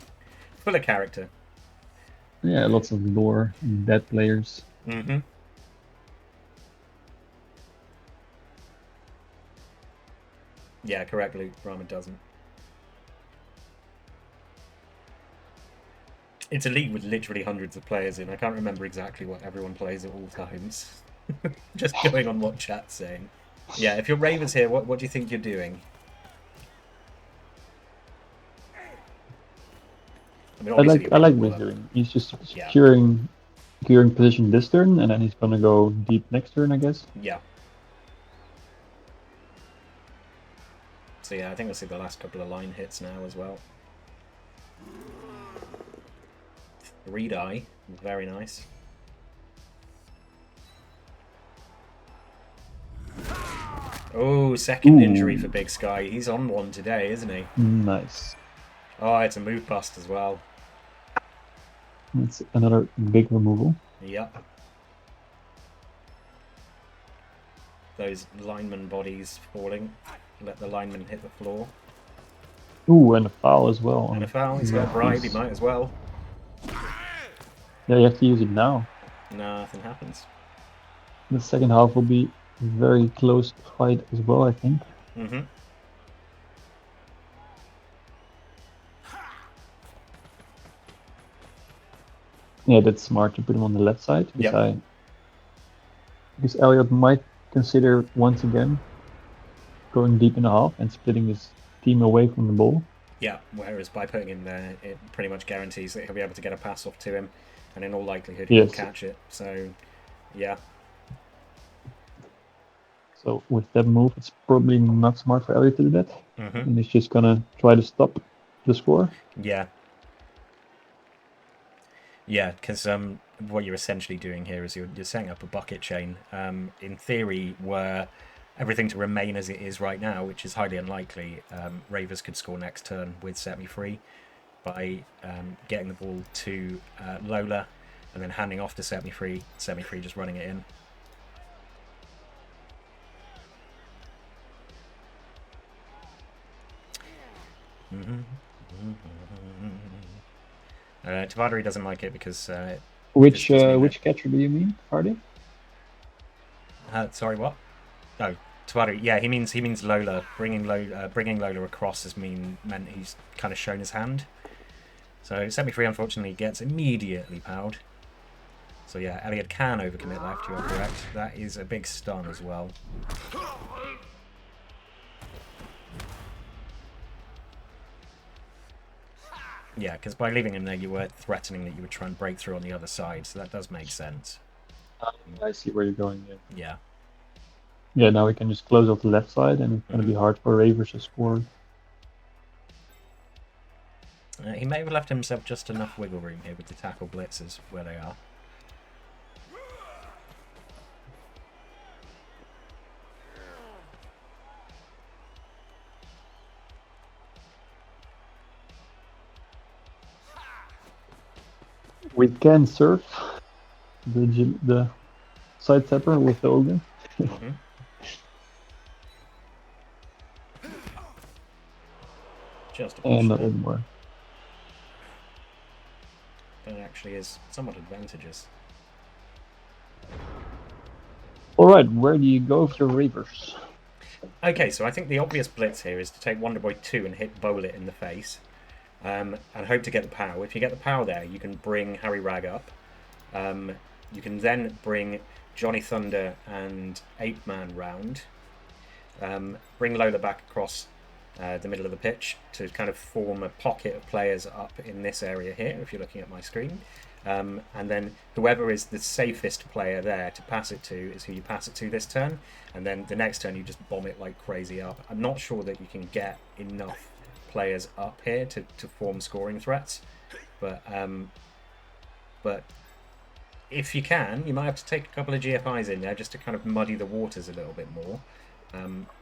Full of character. Yeah, lots of lore, dead players. Mm-hmm. Yeah, correct, Luke. Rama doesn't. It's a league with literally hundreds of players in. I can't remember exactly what everyone plays at all times. Just going on what chat's saying. Yeah, if you're Ravers here, what do you think you're doing? I mean, I like Wizarding. He's just securing position this turn, and then he's gonna go deep next turn, I guess. Yeah. So yeah, I think we'll see the last couple of line hits now as well. 3 die, very nice. Oh, second injury for Big Sky. He's on one today, isn't he? Nice. Oh, it's a move bust as well. It's another big removal. Yep. Those lineman bodies falling. Let the lineman hit the floor. Ooh, and a foul as well. And a foul. He's got a bribe. He might as well. Yeah, you have to use it now. No, nothing happens. The second half will be a very close fight as well, I think. Mm-hmm. Yeah, that's smart to put him on the left side. Because Elyod might consider once again going deep in the half and splitting his team away from the ball. Yeah, whereas by putting him there, it pretty much guarantees that he'll be able to get a pass off to him, and in all likelihood he'll catch it. So, yeah. So with that move, it's probably not smart for Elyod to do that. And he's just gonna try to stop the score. Yeah. Yeah, because what you're essentially doing here is you're setting up a bucket chain. In theory, were everything to remain as it is right now, which is highly unlikely, Ravers could score next turn with Set Me Free by getting the ball to Lola, and then handing off to semi-free, semi-free just running it in. Tavadari doesn't like it because which catcher do you mean, Hardy? Sorry, what? Oh, Tavadari. Yeah, he means Lola. Bringing Lola across has meant he's kind of shown his hand. So semi-free unfortunately gets immediately powed. So yeah, Elyod can overcommit left. You are correct. That is a big stun as well. Yeah, because by leaving him there, you were threatening that you would try and break through on the other side, so that does make sense. I see where you're going there. Yeah. Yeah, now we can just close off the left side, and it's going to be hard for Ravers to score. He may have left himself just enough wiggle room here with the tackle blitzes where they are. We can surf the side tapper with the ogre. Just a and not anymore. That actually is somewhat advantageous. Alright, where do you go with your Ravers? Okay, so I think the obvious blitz here is to take Wonderboy 2 and hit Bowl it in the face. And hope to get the POW. If you get the POW there, you can bring Harry Rag up. You can then bring Johnny Thunder and 8-Man round. Bring Lola back across the middle of the pitch to kind of form a pocket of players up in this area here, if you're looking at my screen. And then whoever is the safest player there to pass it to is who you pass it to this turn. And then the next turn you just bomb it like crazy up. I'm not sure that you can get enough players up here to form scoring threats, but if you can, you might have to take a couple of GFIs in there just to kind of muddy the waters a little bit more.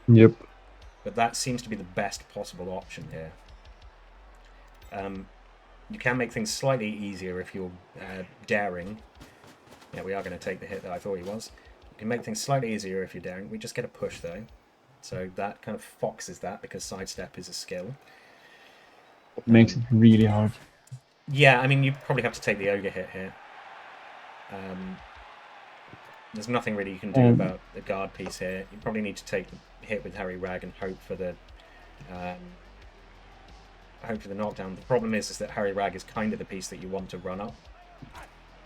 Yep. But that seems to be the best possible option here. You can make things slightly easier if you're daring. Yeah, we are going to take the hit that I thought he was. You can make things slightly easier if you're daring. We just get a push though. So that kind of foxes that because sidestep is a skill. It makes it really hard. Yeah, I mean, you probably have to take the ogre hit here. There's nothing really you can do about the guard piece here. You probably need to take the hit with Harry Rag and hope for the knockdown. The problem is that Harry Rag is kind of the piece that you want to run up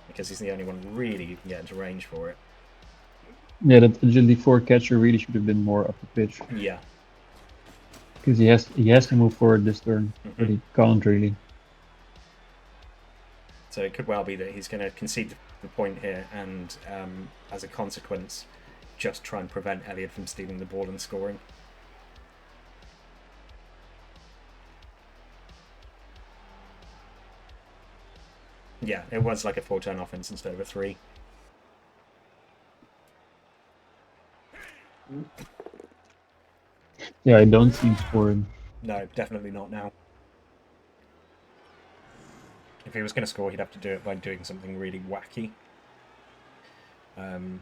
because he's the only one really you can get into range for it. Yeah, that agility 4 catcher really should have been more up the pitch. Yeah. Because he has to move forward this turn, but he can't really. So it could well be that he's going to concede the point here and, as a consequence, just try and prevent Elyod from stealing the ball and scoring. Yeah, it was like a 4-turn offense instead of a 3. Yeah, I don't see him scoring. No, definitely not now. If he was going to score, he'd have to do it by doing something really wacky. I'm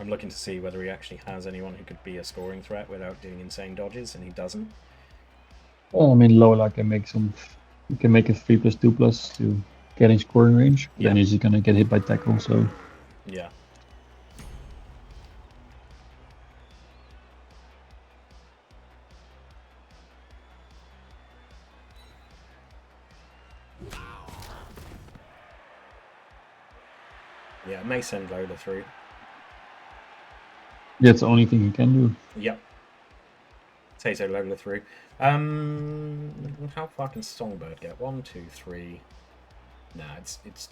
looking to see whether he actually has anyone who could be a scoring threat without doing insane dodges, and he doesn't. Well, I mean, Lola can make some. You can make a 3+2+ to get in scoring range. Yeah. Then he's gonna get hit by tackle. So. Yeah. Yeah, may send Lola through. That's the only thing he can do. Yep. Say so, Lola through. How far can Songbird get? 1, 2, 3. Nah, it's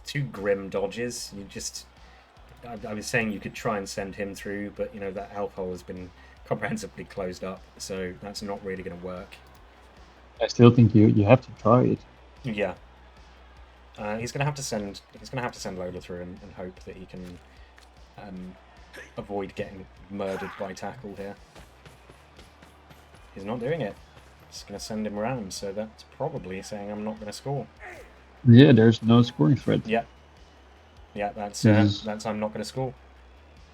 too grim dodges. You just, I was saying you could try and send him through, but you know that elf hole has been comprehensively closed up, so that's not really going to work. I still think you have to try it. Yeah. He's going to have to send Lola through and hope that he can avoid getting murdered by tackle here. He's not doing it. Just going to send him around, so that's probably saying I'm not going to score. Yeah, there's no scoring threat. Yeah. Yeah, that's This I'm not going to score.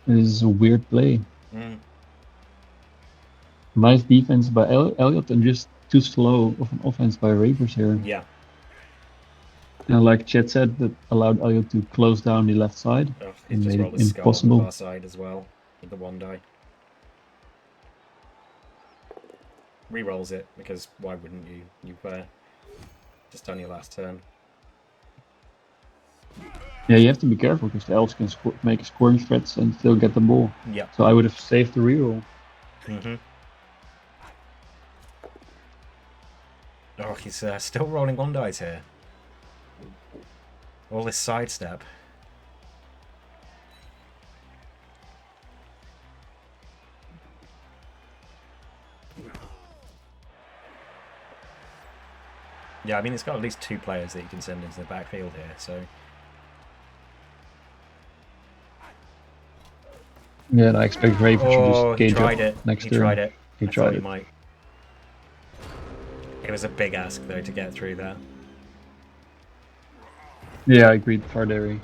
is a weird play. Mm. Nice defense by Elyod and just too slow of an offense by Ravers here. Yeah. And like Chet said, that allowed Elyod to close down the left side Oh, he's and just made it rolled a skull on the impossible. far side as well with the one die. Re-rolls it because why wouldn't you? You've just done your last turn. Yeah, you have to be careful because the Elves can make scoring threats and still get the ball. Yep. So I would have saved the reroll. Oh, he's still rolling one dice here. All this sidestep. Yeah, I mean, it's got at least 2 players that you can send into the backfield here, so... Yeah, and I expect Ravers to just he cage tried up it. next He turn. tried it. He I tried thought he it. might. It was a big ask, though, to get through there. Yeah, I agreed, Farderi.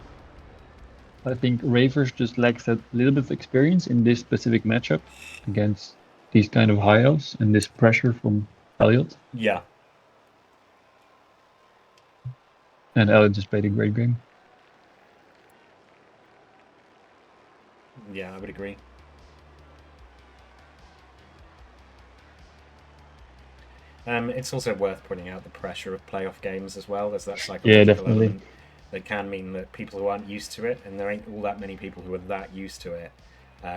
I think Ravers just lacks that little bit of experience in this specific matchup against these kind of high elves and this pressure from Elyod. Yeah. And Elyod just played a great game. Yeah, I would agree. It's also worth pointing out the pressure of playoff games as well. There's that psychological element that can mean that people who aren't used to it, and there ain't all that many people who are that used to it,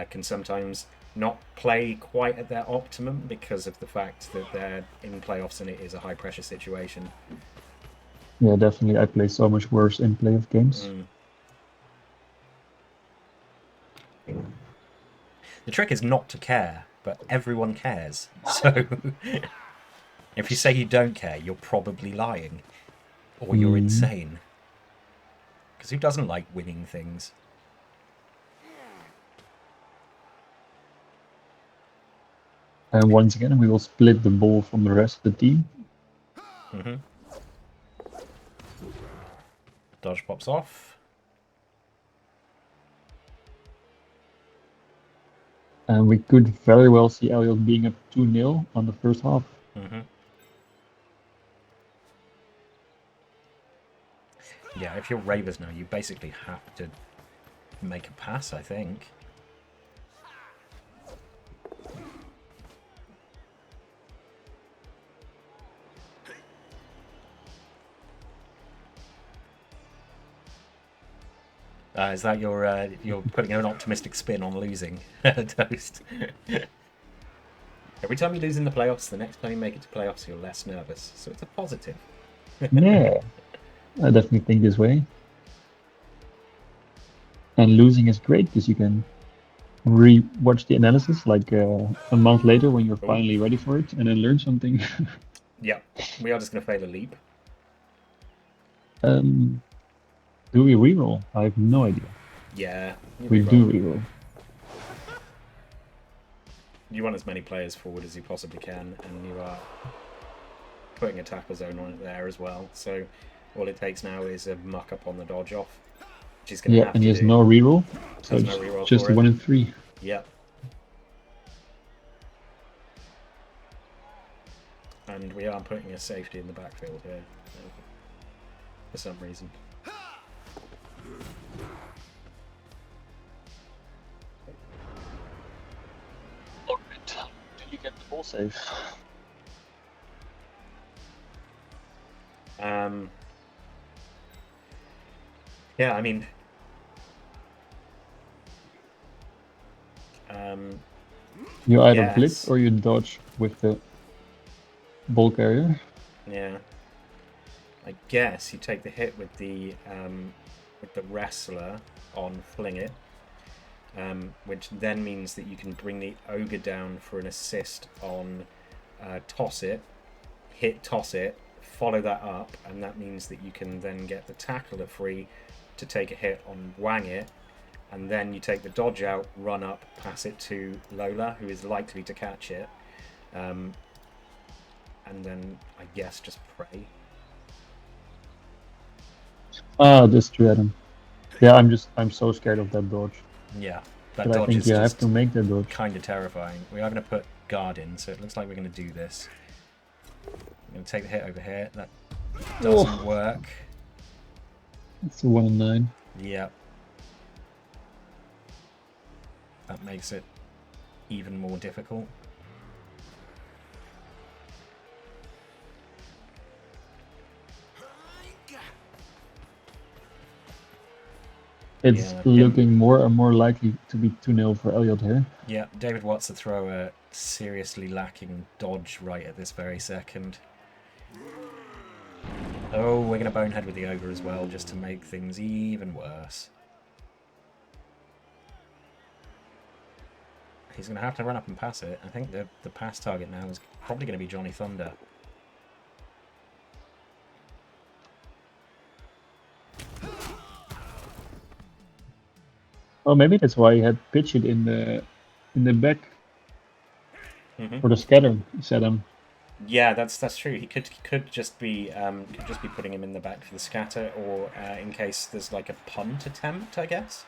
can sometimes not play quite at their optimum because of the fact that they're in playoffs and it is a high pressure situation. Yeah, definitely. I play so much worse in playoff games. The trick is not to care, but everyone cares. So if you say you don't care, you're probably lying. Or you're insane. Because who doesn't like winning things? And once again, we will split the ball from the rest of the team. Dodge pops off. And we could very well see Elyod being up 2-0 on the first half. Yeah, if you're Ravers now, you basically have to make a pass, I think. Is that you're putting an optimistic spin on losing, Toast? Every time you lose in the playoffs, the next time you make it to playoffs, you're less nervous. So it's a positive. Yeah, I definitely think this way. And losing is great because you can re-watch the analysis like a month later when you're finally ready for it and then learn something. Yeah, we are just going to fail a leap. Do we reroll? I have no idea. Yeah, we do reroll. You want as many players forward as you possibly can, and you are putting a tackle zone on it there as well. So all it takes now is a muck up on the dodge off, which is going to have and to he has do. no reroll, so There's it's no reroll just for 1 in 3. Yep. And we are putting a safety in the backfield here for some reason. Alright, did you get the ball save? Yeah, I mean, you either blitz or you dodge with the ball carrier. Yeah, I guess you take the hit with the wrestler on fling it, which then means that you can bring the ogre down for an assist on toss it, hit toss it, follow that up, and that means that you can then get the tackler free to take a hit on wang it, and then you take the dodge out, run up, pass it to Lola, who is likely to catch it, and then I guess just pray. Ah, just dread him. Yeah, I'm so scared of that dodge. Yeah, that But I dodge think is you have just to make that dodge. kind of terrifying. We are going to put guard in, so it looks like we're going to do this. I'm going to take the hit over here. That doesn't work. It's a 1 in 9. Yep. That makes it even more difficult. It's looking more and more likely to be 2-0 for Elyod here. Yeah, David Watts, the thrower, seriously lacking dodge right at this very second. Oh, we're going to bonehead with the ogre as well, just to make things even worse. He's going to have to run up and pass it. I think the pass target now is probably going to be Johnny Thunder. Oh, maybe that's why he had pitched it in the back for the scatter. Set him. Yeah, that's true. He could just be putting him in the back for the scatter, or in case there's like a punt attempt, I guess.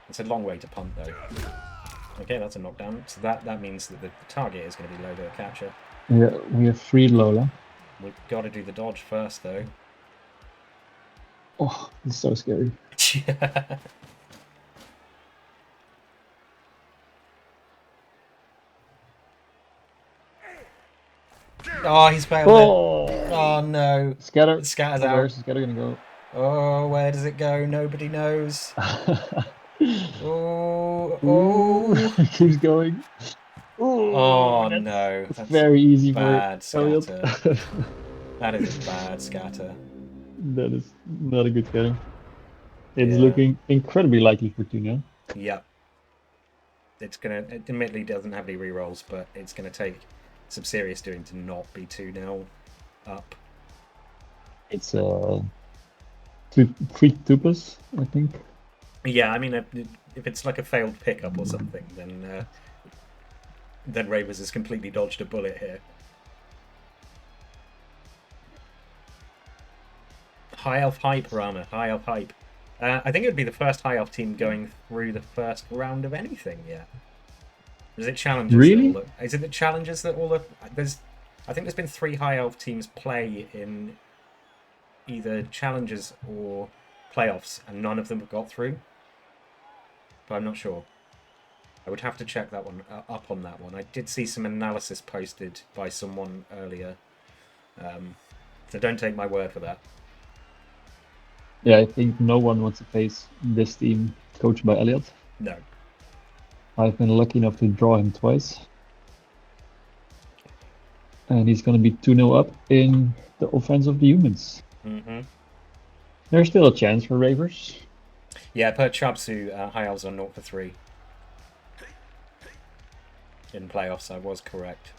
It's a long way to punt though. Okay, that's a knockdown. So that means that the target is going to be Lola catcher. Yeah, we have freed Lola. We've got to do the dodge first though. Oh, it's so scary. Yeah. Oh, he's failed it. Oh no. Scatter. Scatter's out. Where's the scatter gonna go? Oh, where does it go? Nobody knows. Oh, It keeps going. Oh no. That's very easy bad for Elliot. scatter. That is a bad scatter. That is not a good scatter. It's looking incredibly likely for 2-0. Yep. It admittedly doesn't have any rerolls, but it's gonna take some serious doing to not be 2-0 up. It's 3 tupas, I think. Yeah, I mean, if it's like a failed pickup or something, then Ravers has completely dodged a bullet here. High Elf hype, Rama. High Elf hype. I think it would be the first High Elf team going through the first round of anything yet. Is it challenges? Really? Is it the challenges that all the I think there's been 3 High Elf teams play in either challenges or playoffs, and none of them have got through. But I'm not sure. I would have to check that one up on that one. I did see some analysis posted by someone earlier, so don't take my word for that. Yeah, I think no one wants to face this team coached by Elyod. No. I've been lucky enough to draw him twice. And he's going to be 2-0 up in the offense of the humans. Mm-hmm. There's still a chance for Ravers. Yeah, per Chapsu, High Elves are 0 for 3. In playoffs, I was correct.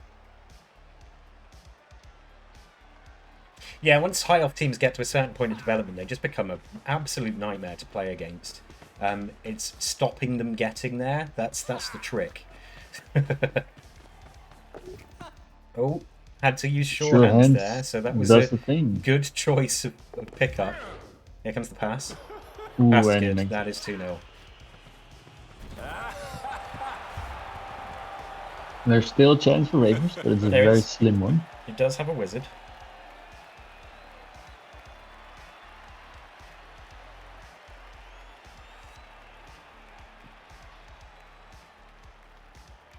Yeah, once High Elf teams get to a certain point of development, they just become an absolute nightmare to play against. It's stopping them getting there. That's the trick. Oh, had to use sure hands there, so that was a good choice of pickup. Here comes the pass. Pass is good. That is 2-0. There's still a chance for Ravers, but it's a very slim one. It does have a wizard.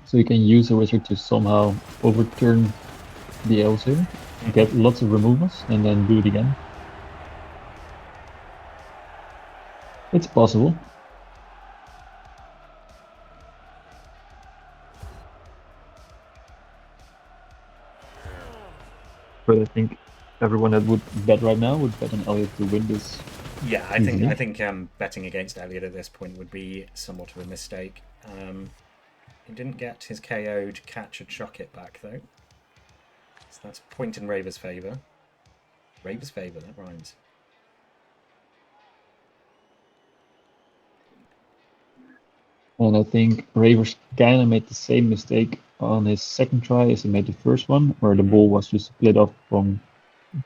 So you can use a wizard to somehow overturn the elves here, get lots of removals, and then do it again. It's possible. But I think everyone that would bet right now would bet on Elyod to win this. Yeah, I think betting against Elyod at this point would be somewhat of a mistake. He didn't get his KO'd catch a chuck it back though. So that's a point in Ravers' favour. Ravers' favour, that rhymes. And I think Ravers kind of made the same mistake on his second try as he made the first one, where the ball was just split off from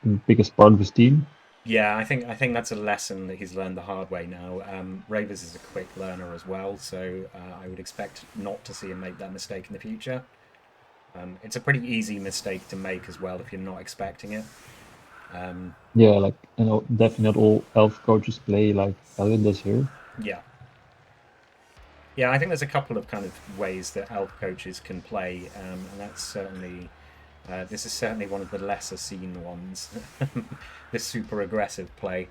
the biggest part of his team. Yeah, I think that's a lesson that he's learned the hard way now. Ravers is a quick learner as well, so I would expect not to see him make that mistake in the future. It's a pretty easy mistake to make as well if you're not expecting it. Yeah, like definitely not all elf coaches play like Elyod does here. Yeah. Yeah, I think there's a couple of kind of ways that elf coaches can play, and that's certainly this is certainly one of the lesser seen ones. This super aggressive play.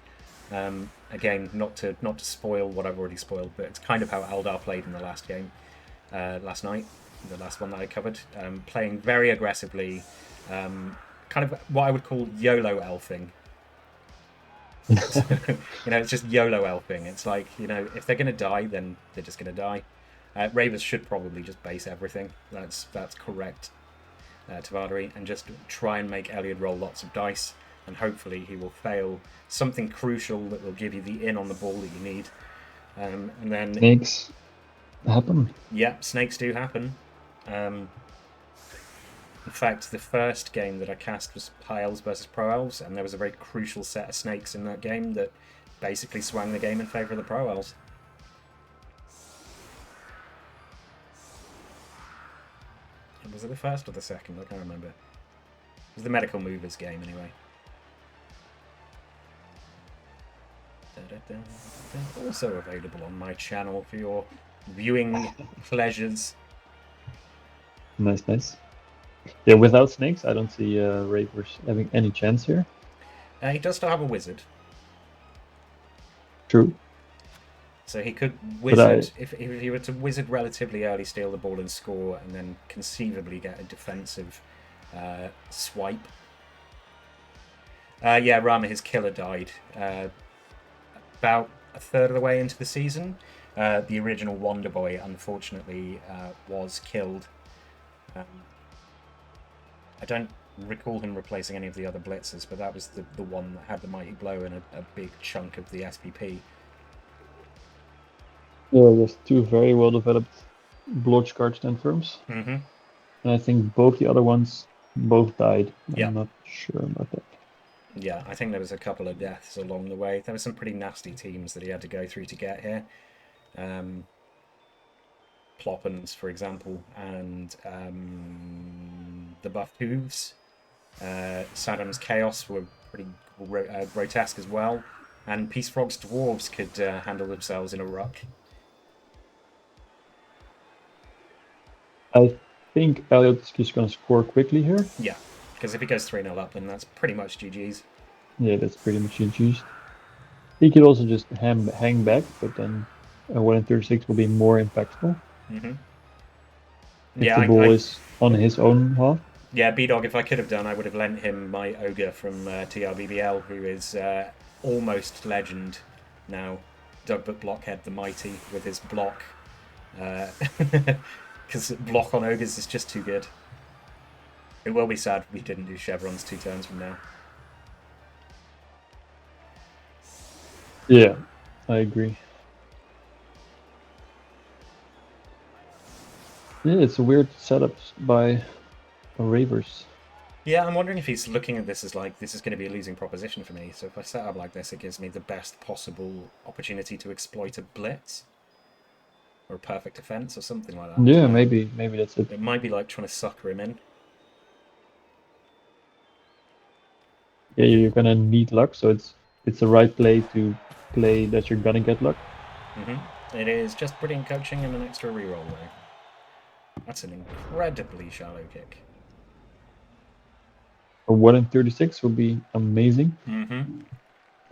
Again, not to spoil what I've already spoiled, but it's kind of how Eldar played in the last game, last night, the last one that I covered. Playing very aggressively, kind of what I would call YOLO elfing. It's just YOLO elfing. It's like, if they're going to die, then they're just going to die. Ravers should probably just base everything. That's correct, Tavadari, and just try and make Elyod roll lots of dice, and hopefully he will fail something crucial that will give you the in on the ball that you need. And then snakes happen. Yeah, snakes do happen. In fact, the first game that I cast was High Elves versus Pro Elves, and there was a very crucial set of snakes in that game that basically swung the game in favour of the Pro Elves. Was it the first or the second? I can't remember. It was the Medical Movers game, anyway. Also available on my channel for your viewing pleasures. Nice. Yeah, without snakes, I don't see Ravers having any chance here. He does still have a wizard. True. So he could wizard, if he were to wizard relatively early, steal the ball and score, and then conceivably get a defensive swipe. Yeah, Rama, his killer died about a third of the way into the season. The original Wonder Boy, unfortunately, was killed. I don't recall him replacing any of the other blitzers, but that was the one that had the mighty blow and a big chunk of the SPP. Yeah, there's two very well developed Blotch Guard stand firms. Mm-hmm. And I think both the other ones both died. Yeah. I'm not sure about that. Yeah, I think there was a couple of deaths along the way. There were some pretty nasty teams that he had to go through to get here. Ploppins, for example, and the buffed Hooves. Saddam's Chaos were pretty grotesque as well. And Peace Frog's Dwarves could handle themselves in a ruck. I think Elyod's just going to score quickly here. Yeah, because if he goes 3-0 up, then that's pretty much GG's. Yeah, that's pretty much GG's. He could also just hang back, but then a 1 in 36 will be more impactful. Mm-hmm. If the ball is on his own half. Yeah, B-Dog, if I could have done, I would have lent him my Ogre from TRBBL, who is almost legend now. Dugbut Blockhead the Mighty with his block. Because block on Ogres is just too good. It will be sad if we didn't do chevrons 2 turns from now. Yeah, I agree. Yeah, it's a weird setup by Ravers. Yeah, I'm wondering if he's looking at this as like, this is going to be a losing proposition for me. So if I set up like this, it gives me the best possible opportunity to exploit a blitz. Or a perfect defense or something like that. Yeah, maybe that's it. It might be like trying to sucker him in. Yeah, you're gonna need luck, so it's the right play to play that you're gonna get luck. Mm-hmm. It is just brilliant coaching and an extra reroll though. That's an incredibly shallow kick. A 1 in 36 would be amazing. Mm-hmm.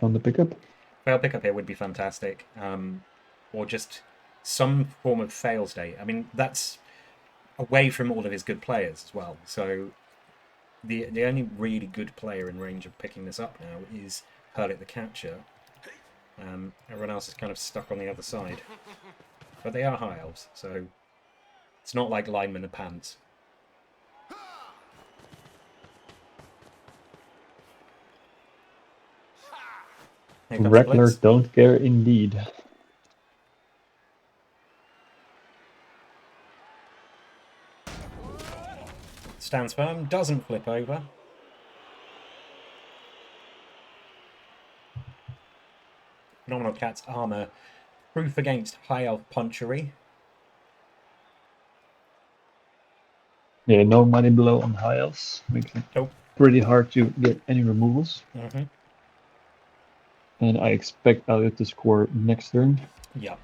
On the pickup. Fail pickup here would be fantastic. Or just some form of fail state. I mean, that's away from all of his good players as well. So the only really good player in range of picking this up now is Hurlit the Catcher. Everyone else is kind of stuck on the other side. But they are High Elves, so it's not like linemen and pants. Wracklers don't care indeed. Stands firm, doesn't flip over. Phenomenal Cat's armor, proof against high elf punchery. Yeah, no money below on high elves. Makes it pretty hard to get any removals. And I expect Elyod to score next turn. Yeah.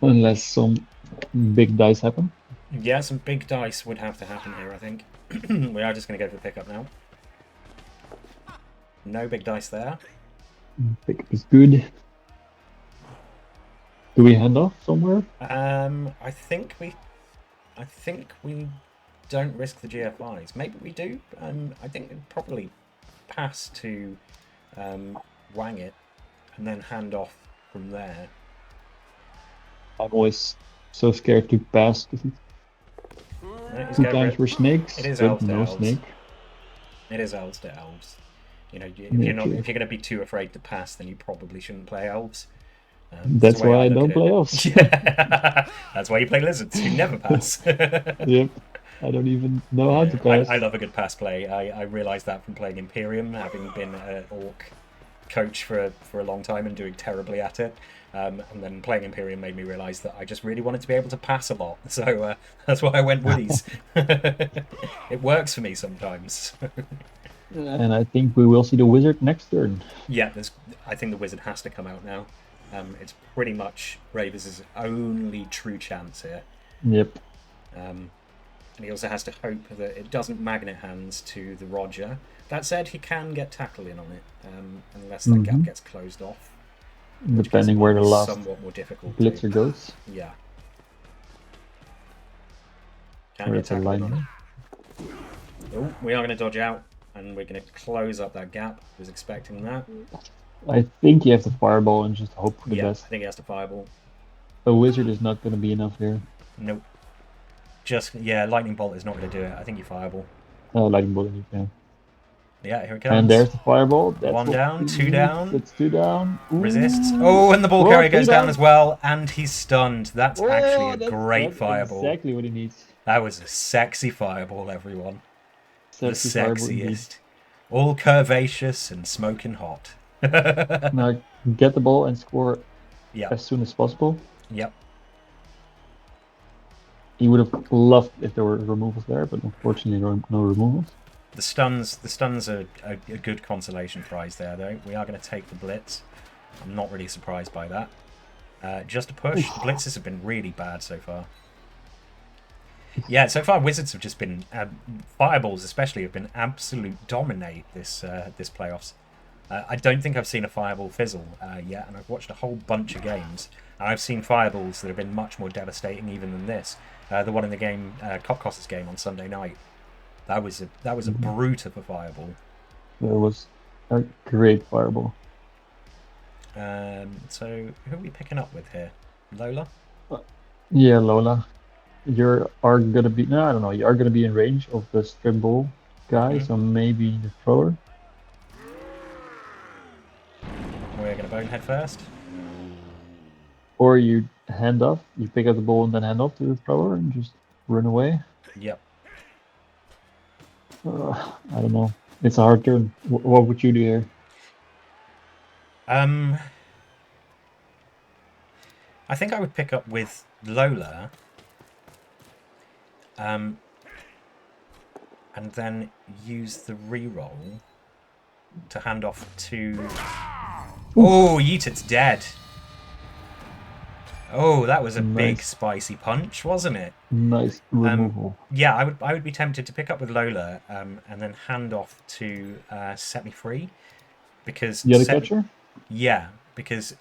Unless some big dice happen. Yeah, some big dice would have to happen here, I think. We are just going to go for the pickup now. No big dice there. Pickup is good. Do we hand off somewhere? I think we don't risk the GFIs. Maybe we do. I think we'd probably pass to wang it and then hand off from there. I'm always so scared to pass. Two times for snakes. It is elves to no elves. snake. It is elves to elves. You know, if Yeah, you're going to be too afraid to pass, then you probably shouldn't play elves. That's why I don't play elves. Yeah. That's why you play lizards, who never pass. Yep. I don't even know how to pass. I love a good pass play. I realised that from playing Imperium, having been an orc coach for a long time and doing terribly at it. And then playing Imperium made me realise that I just really wanted to be able to pass a lot. So that's why I went woodies. It works for me sometimes. And I think we will see the wizard next turn. Yeah, I think the wizard has to come out now. It's pretty much Ravers' only true chance here. Yep. And he also has to hope that it doesn't magnet hands to the Roger. That said, he can get tackle in on it, unless that gap gets closed off. Depending where the last somewhat more difficult blitzer goes. Yeah. Can get tackle in on it. Oh, we are going to dodge out, and we're going to close up that gap. I was expecting that. I think you have to fireball and just hope for the best. I think he has to fireball. A wizard is not going to be enough here. Nope. Lightning bolt is not going to do it. I think you fireball. Lightning bolt, yeah. Yeah, here it comes. And there's the fireball. That's one down, two down. That's two down. Ooh. Resists. Oh, and the ball carrier goes down as well, and he's stunned. That's actually a great fireball. Exactly what he needs. That was a sexy fireball, everyone. Sexy the sexiest. All curvaceous and smoking hot. Now get the ball and score as soon as possible. Yep. He would have loved if there were removals there, but unfortunately no removals. The stuns are a good consolation prize there, though. We are going to take the blitz. I'm not really surprised by that. Just a push. The blitzes have been really bad so far. Yeah, so far wizards have just been fireballs, especially, have been absolute dominate this playoffs. I don't think I've seen a fireball fizzle yet, and I've watched a whole bunch of games. And I've seen fireballs that have been much more devastating even than this. The one in the game, Copcos's game on Sunday night. That was a brute of a fireball. That was a great fireball. So who are we picking up with here? Lola? Yeah, Lola. You are gonna be I don't know. You are gonna be in range of the strip ball guy, so maybe the thrower. We're gonna bonehead first. Or you hand off. You pick up the ball and then hand off to the thrower and just run away. Yep. I don't know. It's a hard turn. What would you do here? I think I would pick up with Lola. And then use the reroll to hand off to... Oh, Yeetit's dead. Oh, that was a big spicy punch, wasn't it? Nice removal. Yeah, I would be tempted to pick up with Lola and then hand off to Set Me Free, because the other catcher. Yeah, because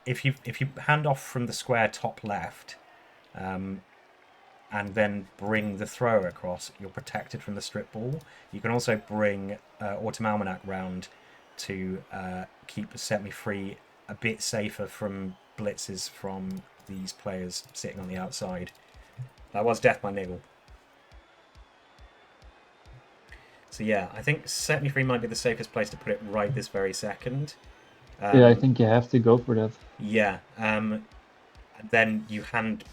if you hand off from the square top left, and then bring the thrower across, you're protected from the strip ball. You can also bring Autumn Almanac round to keep Set Me Free a bit safer from blitzes from these players sitting on the outside. That was death by niggle. So yeah, I think Set Me Free might be the safest place to put it right this very second. Yeah, I think you have to go for that. Yeah, then you hand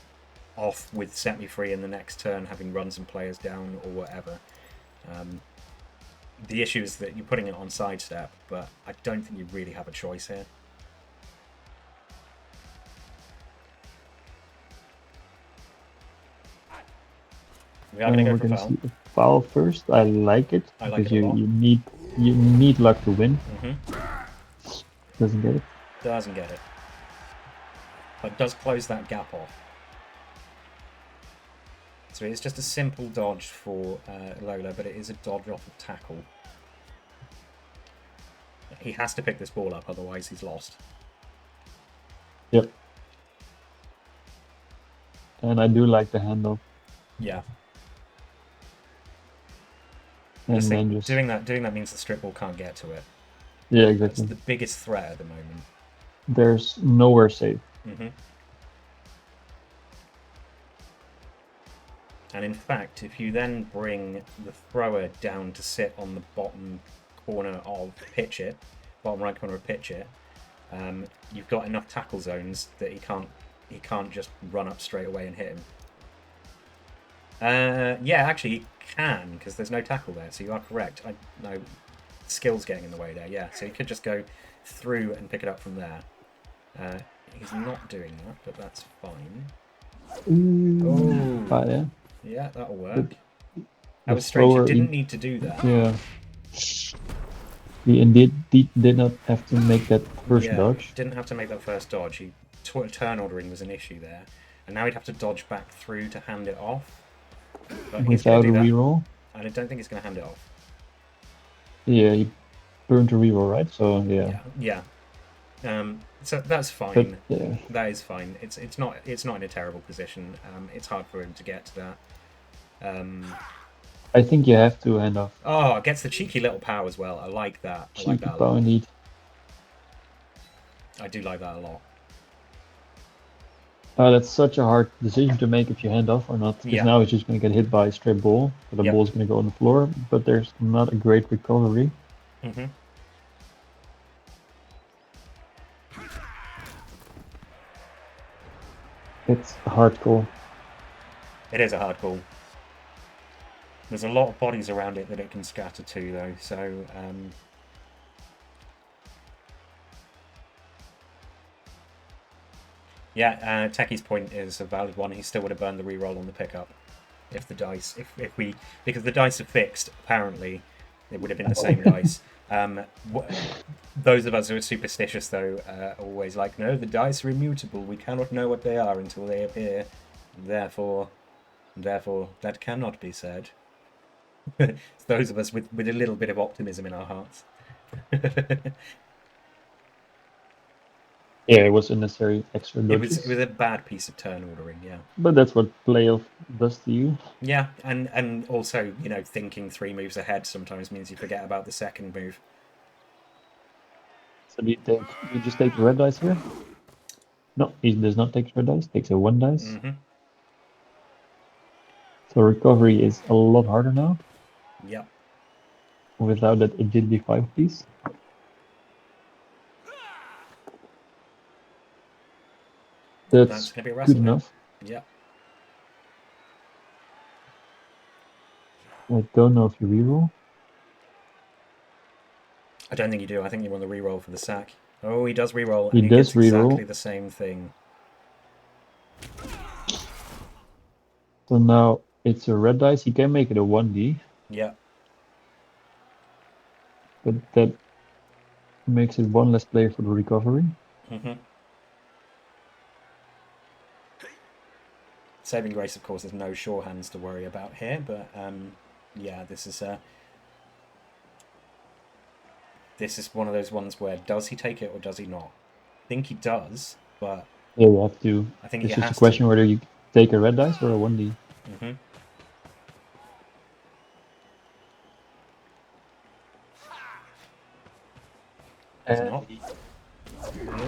off with Set Me Free in the next turn, having run some players down or whatever. The issue is that you're putting it on sidestep, but I don't think you really have a choice here. We are going to go for foul. See the foul first. I like it I like because it a lot. you need luck to win. Doesn't get it. Doesn't get it. But does close that gap off. So it's just a simple dodge for Lola, but it is a dodge off of tackle. He has to pick this ball up, otherwise he's lost. Yep. And I do like the handoff. Yeah. And then just doing that means the strip ball can't get to it. Yeah, exactly. That's the biggest threat at the moment. There's nowhere safe. And in fact, if you then bring the thrower down to sit on the bottom corner of pitch it, bottom right corner of pitch it, you've got enough tackle zones that he can't just run up straight away and hit him. Yeah, actually he can, because there's no tackle there, so you are correct. No, skill's getting in the way there, yeah. So he could just go through and pick it up from there. He's not doing that, but that's fine. Oh, yeah. Yeah, that'll work. That was strange. You didn't need to do that. Yeah. He indeed did not have to make that first dodge. Didn't have to make that first dodge. Turn ordering was an issue there. And now he'd have to dodge back through to hand it off. But without a reroll. And I don't think he's going to hand it off. Yeah, he burned a reroll, right? So, yeah. Yeah. So that's fine. But, yeah. That is fine. It's not in a terrible position. It's hard for him to get to that. I think you have to hand off. Oh, it gets the cheeky little pow as well. I like that. I like that a lot. Indeed. I do like that a lot. That's such a hard decision to make if you hand off or not. Because now he's just going to get hit by a straight ball. So the ball's going to go on the floor. But there's not a great recovery. It's a hard call. It is a hard call. There's a lot of bodies around it that it can scatter to, though, so... Yeah, Techie's point is a valid one. He still would have burned the reroll on the pickup. If the dice... Because the dice are fixed, apparently, it would have been the same dice. Those of us who are superstitious, though, are always like, no, the dice are immutable. We cannot know what they are until they appear. Therefore, that cannot be said. It's those of us with a little bit of optimism in our hearts. Yeah, it was a necessary extra dodges. It was a bad piece of turn ordering, yeah. But that's what playoff does to you. Yeah, and also, you know, thinking 3 moves ahead sometimes means you forget about the second move. So do you just take the red dice here? No, he does not take red dice, takes a 1 dice. So recovery is a lot harder now. Yep. Without that agility 5 piece. That's going to be a good enough. Yep. I don't know if you reroll. I don't think you do. I think you want the reroll for the sack. Oh, he does reroll. He does gets reroll. Exactly the same thing. So now it's a red dice. He can make it a 1D. Yeah. But that makes it 1 less player for the recovery. Saving grace, of course, there's no sure hands to worry about here, but yeah, this is one of those ones where does he take it or does he not? I think he does, but yeah, you have to. I think it's just a question whether you take a red dice or a 1D.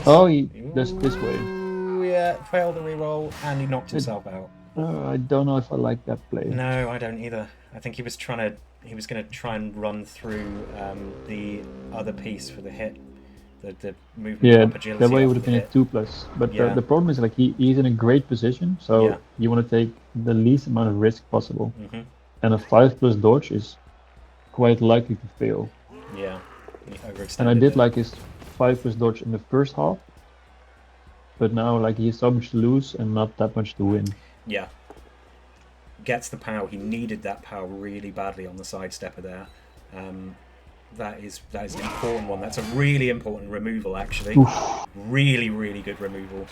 Oh, he does this way. Yeah, failed the reroll and he knocked himself out. I don't know if I like that play. No, I don't either. I think he was going to try and run through the other piece for the hit, the movement agility. That way it would have been a 2+. But the problem is, like, he's in a great position, so you want to take the least amount of risk possible. And a 5+ dodge is quite likely to fail. Yeah, he overextended. And I did like his 5+ dodge in the first half, but now like he has so much to lose and not that much to win. Yeah. Gets the power. He needed that power really badly on the sidestepper there. That is an important one. That's a really important removal, actually. Oof. Really, really good removal.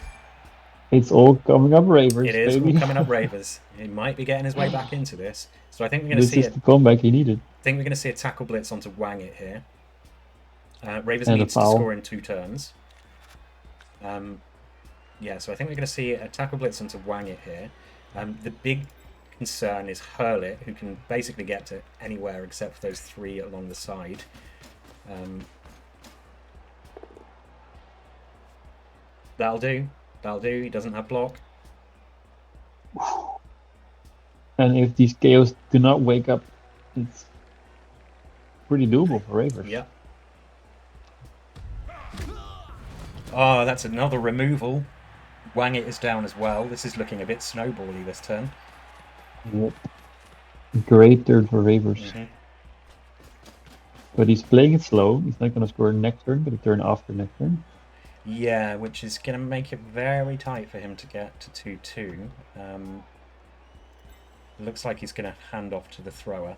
It's all coming up Ravers, It is baby. all coming up Ravers. He might be getting his way back into this. So I think we're going to This see is the comeback he needed. I think we're going to see a tackle blitz onto Wang It here. Ravers And needs to score in 2 turns. Yeah, so I think we're going to see a tackle blitz onto Wang It here. The big concern is Hurl It, who can basically get to anywhere except for those 3 along the side. That'll do. That'll do. He doesn't have block. And if these chaos do not wake up, it's pretty doable for Ravers. Yeah. Oh, that's another removal. Wang It is down as well. This is looking a bit snowbally this turn. Yep. Great turn for Ravers. But he's playing it slow. He's not going to score next turn, but a turn after next turn. Yeah, which is going to make it very tight for him to get to 2-2. Looks like he's going to hand off to the thrower.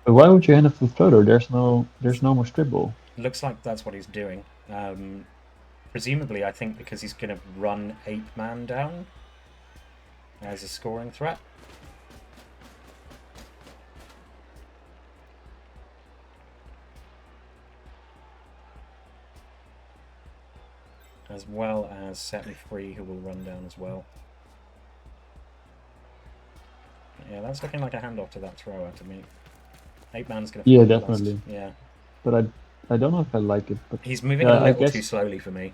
But why would you hand off to the thrower? There's no more strip ball. Looks like that's what he's doing. Presumably, I think because he's going to run 8-man down as a scoring threat. As well as Set Me Free, who will run down as well. Yeah, that's looking like a handoff to that thrower to me. 8-man's going to... Yeah, definitely. Yeah. But I don't know if I like it. But he's moving a little too slowly for me.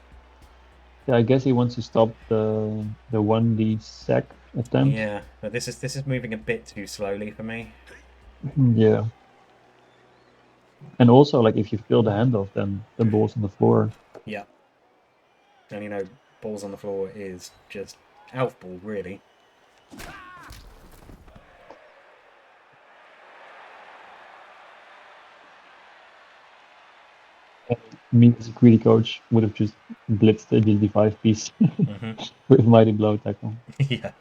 Yeah, I guess he wants to stop the 1D sack attempt. Yeah, but this is moving a bit too slowly for me. Yeah. And also, like, if you fill the handoff, then the ball's on the floor. Yeah. And, you know, balls on the floor is just elf ball, really. Me as a greedy coach would have just blitzed the GD5 piece with Mighty Blow tackle. Yeah.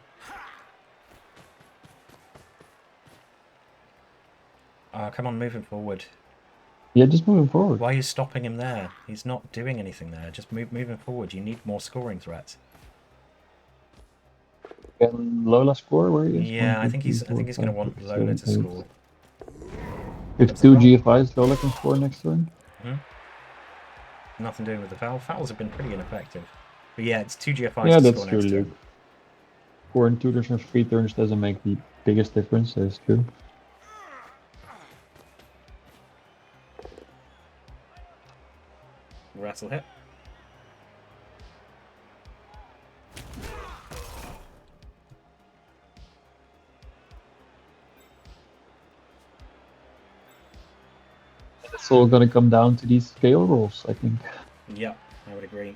Come on, moving forward. Yeah, just moving forward. Why are you stopping him there? He's not doing anything there. Just moving forward. You need more scoring threats. Can Lola score where he is? Yeah, I think he's going to want Lola to score. If 2 GFIs, Lola can score next turn. Nothing doing with the foul. Fouls have been pretty ineffective. But yeah, it's 2 GFIs yeah, to that's score true, next Luke. turn. 4 and 2 turns or 3 turns doesn't make the biggest difference, that's true. Rattle hit. It's all gonna come down to these scale rolls, I think. Yeah, I would agree.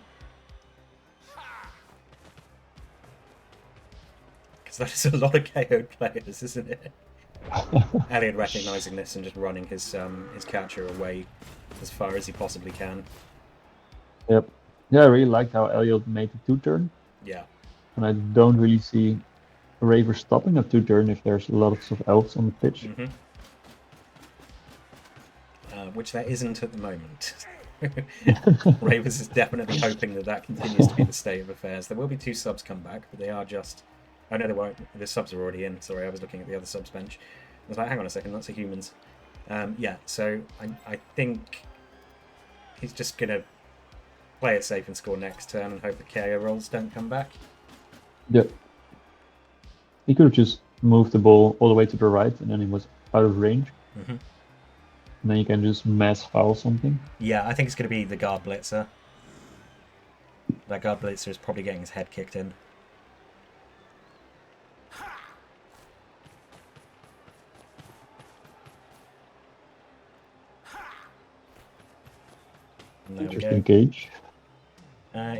Because that is a lot of KO'd players, isn't it? Elyod recognising this and just running his catcher away as far as he possibly can. Yep. Yeah, I really liked how Elyod made the 2-turn. Yeah. And I don't really see Ravers stopping a 2-turn if there's lots of elves on the pitch. Which there isn't at the moment. Ravers is definitely hoping that continues to be the state of affairs. There will be 2 subs come back, but they are just... Oh no, they won't. The subs are already in. Sorry, I was looking at the other subs bench. I was like, hang on a second, that's the humans. Yeah, so I think he's just going to play it safe and score next turn and hope the KO rolls don't come back. Yep. He could have just moved the ball all the way to the right and then he was out of range. And then you can just mass foul something. Yeah, I think it's going to be the guard blitzer. That guard blitzer is probably getting his head kicked in. Interesting cage.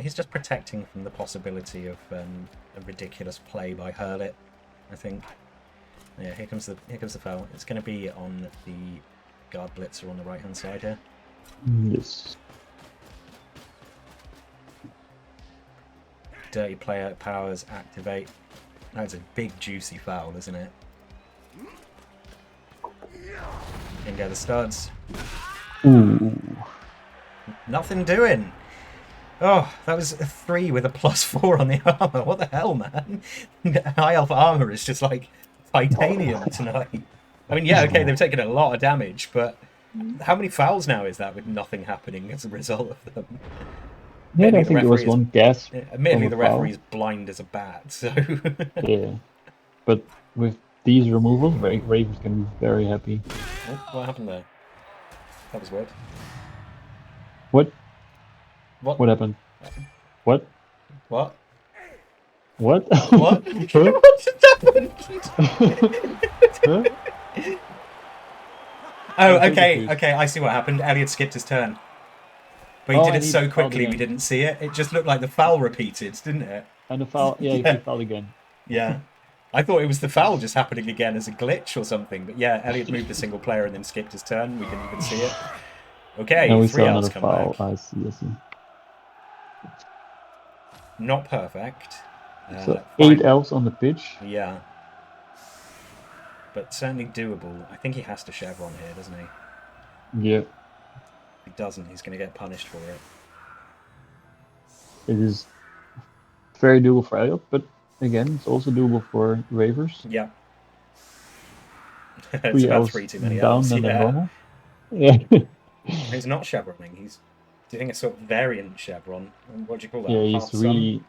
He's just protecting from the possibility of a ridiculous play by Hurl It, I think. Yeah, here comes the foul. It's going to be on the guard blitzer on the right-hand side here. Yes. Dirty player powers activate. That's a big juicy foul, isn't it? In go the studs. Ooh. Nothing doing. Oh, that was a 3 with a +4 on the armor. What the hell, man? High elf armor is just like titanium tonight. I mean, yeah, okay, they've taken a lot of damage, but how many fouls now is that with nothing happening as a result of them? Yeah, I think there was one gas. Admittedly, the referee is blind as a bat, so... Yeah, but with these removals, Ravers can be very happy. Oh, what happened there? That was weird. What? What? What happened? What? What? What? What? What just happened? Huh? Oh, okay, I see what happened. Elyod skipped his turn. But he did it so quickly we didn't see it. It just looked like the foul repeated, didn't it? And the foul, yeah, he fouled again. Yeah. I thought it was the foul just happening again as a glitch or something. But yeah, Elyod moved a single player and then skipped his turn. We didn't even see it. Okay, and we 3 saw Elves another come foul. back. I see. Not perfect. So 8 Elves on the pitch. Yeah. But certainly doable. I think he has to chevron here, doesn't he? Yeah. If he doesn't, he's going to get punished for it. It is very doable for Elyod, but again, it's also doable for Ravers. Yeah. It's about 3 too many down Elves, than yeah. normal. Yeah. He's not chevroning, he's doing a sort of variant chevron. What do you call that? Yeah, he's really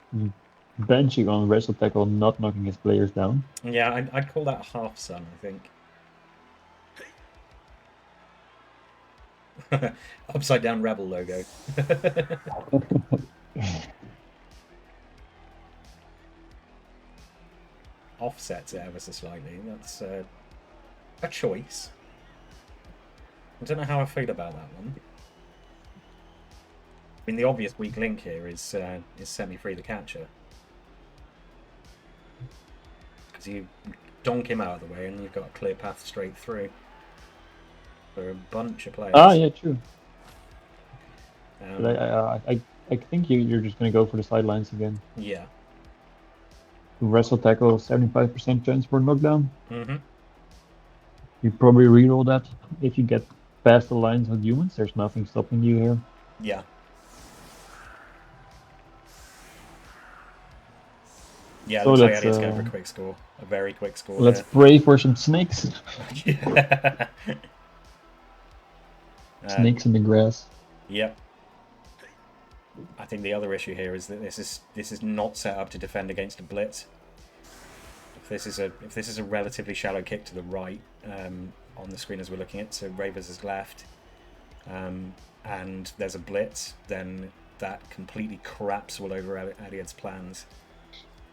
benching on wrestle tackle, not knocking his players down. Yeah, I'd call that half sun, I think. Upside down REBBL logo. Offsets it ever so slightly. That's a choice. I don't know how I feel about that one. I mean, the obvious weak link here is set me free the catcher. Because you donk him out of the way and you've got a clear path straight through for a bunch of players. Ah, yeah, true. But I think you're just going to go for the sidelines again. Yeah. Wrestle tackle, 75% chance for knockdown. Mm-hmm. You probably reroll that if you get past the lines with humans. There's nothing stopping you here. Yeah. Yeah, it looks like Elyod's going for a quick score. A very quick score. Let's pray for some snakes. Yeah. Snakes in the grass. Yep. I think the other issue here is that this is not set up to defend against a blitz. If this is a relatively shallow kick to the right on the screen as we're looking at, so Ravers is left, and there's a blitz, then that completely craps all over Elyod's plans.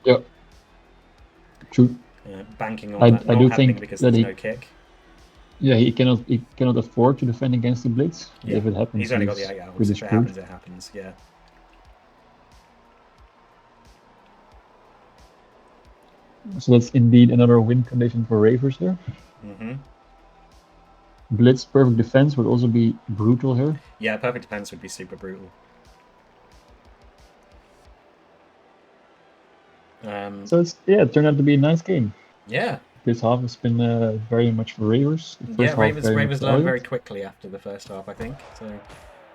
Yep. True. Banking on that not happening because there's no kick. Yeah, he cannot afford to defend against the blitz. Yeah. If it happens, he's only got the 8 hours. If it happens, it happens. Yeah. So that's indeed another win condition for Ravers here. Mm-hmm. Blitz perfect defense would also be brutal here. Yeah, perfect defense would be super brutal. So it turned out to be a nice game. Yeah. This half has been very much for Ravers. Yeah, Ravers learned very quickly after the first half, I think. So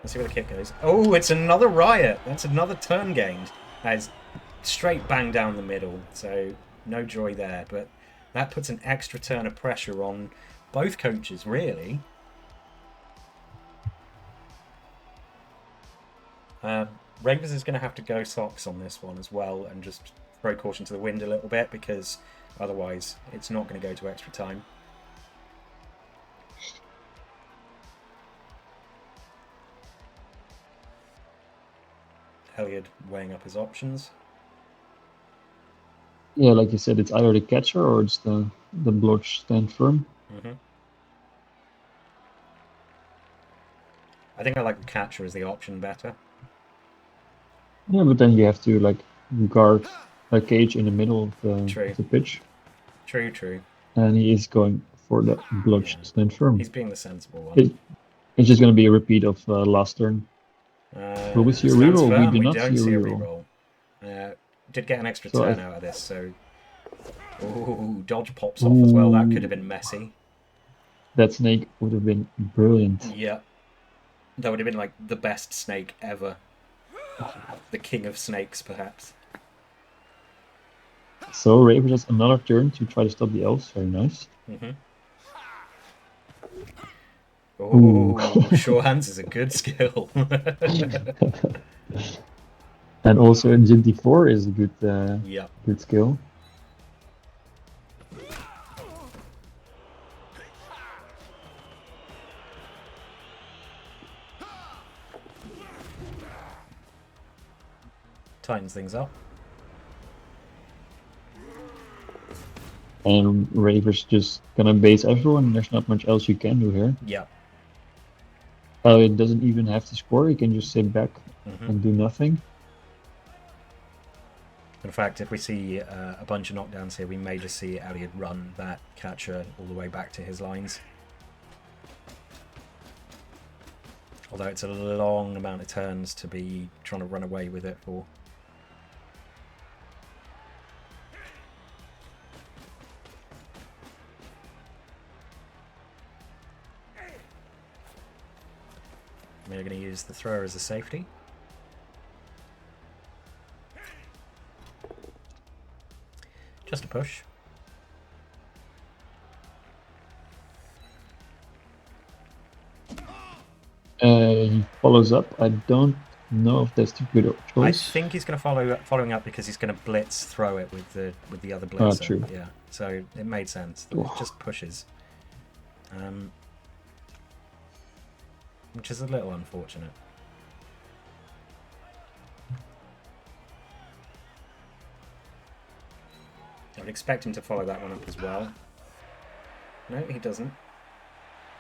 let's see where the kick goes. Oh, it's another riot. That's another turn gained. That is straight bang down the middle. So no joy there, but that puts an extra turn of pressure on both coaches, really. Ravers is going to have to go socks on this one as well and just throw caution to the wind a little bit, because otherwise it's not going to go to extra time. Elyod weighing up his options. Yeah, like you said, it's either the catcher or it's the blocks stand firm. Mm-hmm. I think I like the catcher as the option better. Yeah, but then you have to like guard a cage in the middle of the pitch. True. And he is going for the blotched stand firm. He's being the sensible one. It's just going to be a repeat of last turn. Will we see a reroll? We do not see a reroll. Did get an extra turn out of this, so... Ooh, dodge pops off as well. That could have been messy. That snake would have been brilliant. Yeah. That would have been like the best snake ever. The king of snakes, perhaps. So Ravers has another turn to try to stop the elves. Very nice. Oh, sure hands is a good skill. And also Agility 4 is a good, good skill. Tightens things up. And Ravers just gonna base everyone. There's not much else you can do here. Yeah. It doesn't even have to score. He can just sit back and do nothing. In fact, if we see a bunch of knockdowns here, we may just see Elyod run that catcher all the way back to his lines. Although it's a long amount of turns to be trying to run away with it for. We're going to use the thrower as a safety. Just a push. He follows up. I don't know if that's too good a choice. I think he's going to following up because he's going to blitz throw it with the other blitzer. Oh, true. Yeah, so it made sense. It just pushes, which is a little unfortunate. I would expect him to follow that one up as well. No, he doesn't.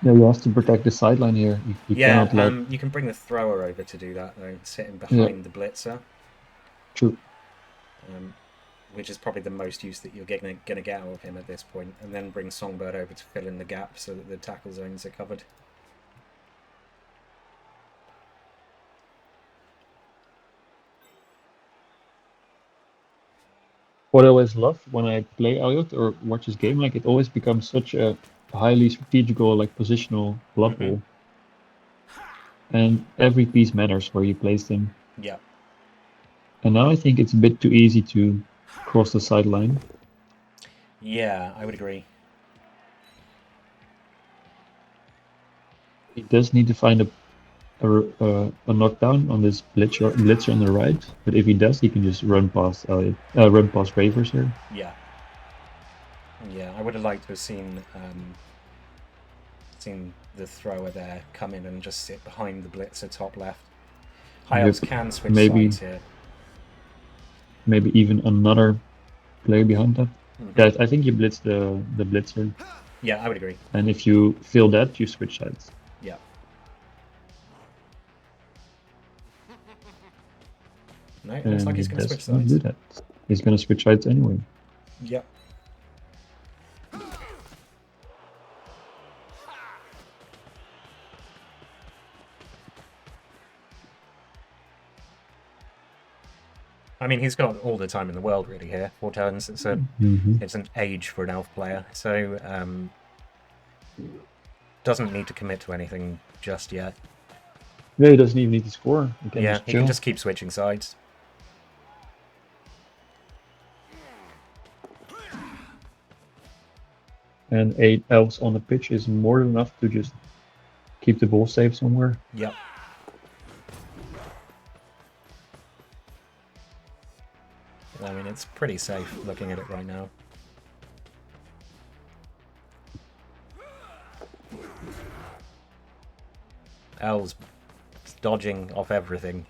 Yeah, you have to protect the sideline here. You cannot let... you can bring the thrower over to do that, though, sitting behind the blitzer. True. Which is probably the most use that you're going to get out of him at this point, and then bring Songbird over to fill in the gap so that the tackle zones are covered. What I always love when I play Elyod or watch his game, like it always becomes such a highly strategical, like positional blood bowl. And every piece matters where you place them. Yeah. And now I think it's a bit too easy to cross the sideline. Yeah, I would agree. He does need to find a knockdown on this blitzer on the right, but if he does, he can just run past Ravers here. Yeah. Yeah, I would have liked to have seen the thrower there come in and just sit behind the blitzer top left. Helves can switch sides here. Maybe even another player behind that. Yeah, I think you blitz the blitzer. Yeah, I would agree. And if you feel that, you switch sides. Yeah. No, it looks like he's going to switch sides. Do that. He's going to switch sides anyway. Yep. I mean, he's got all the time in the world, really, here. 4 turns. It's an age for an elf player, so doesn't need to commit to anything just yet. Yeah, he doesn't even need to score. He can just keep switching sides. And 8 elves on the pitch is more than enough to just keep the ball safe somewhere. Yep. I mean, it's pretty safe looking at it right now. Elves dodging off everything.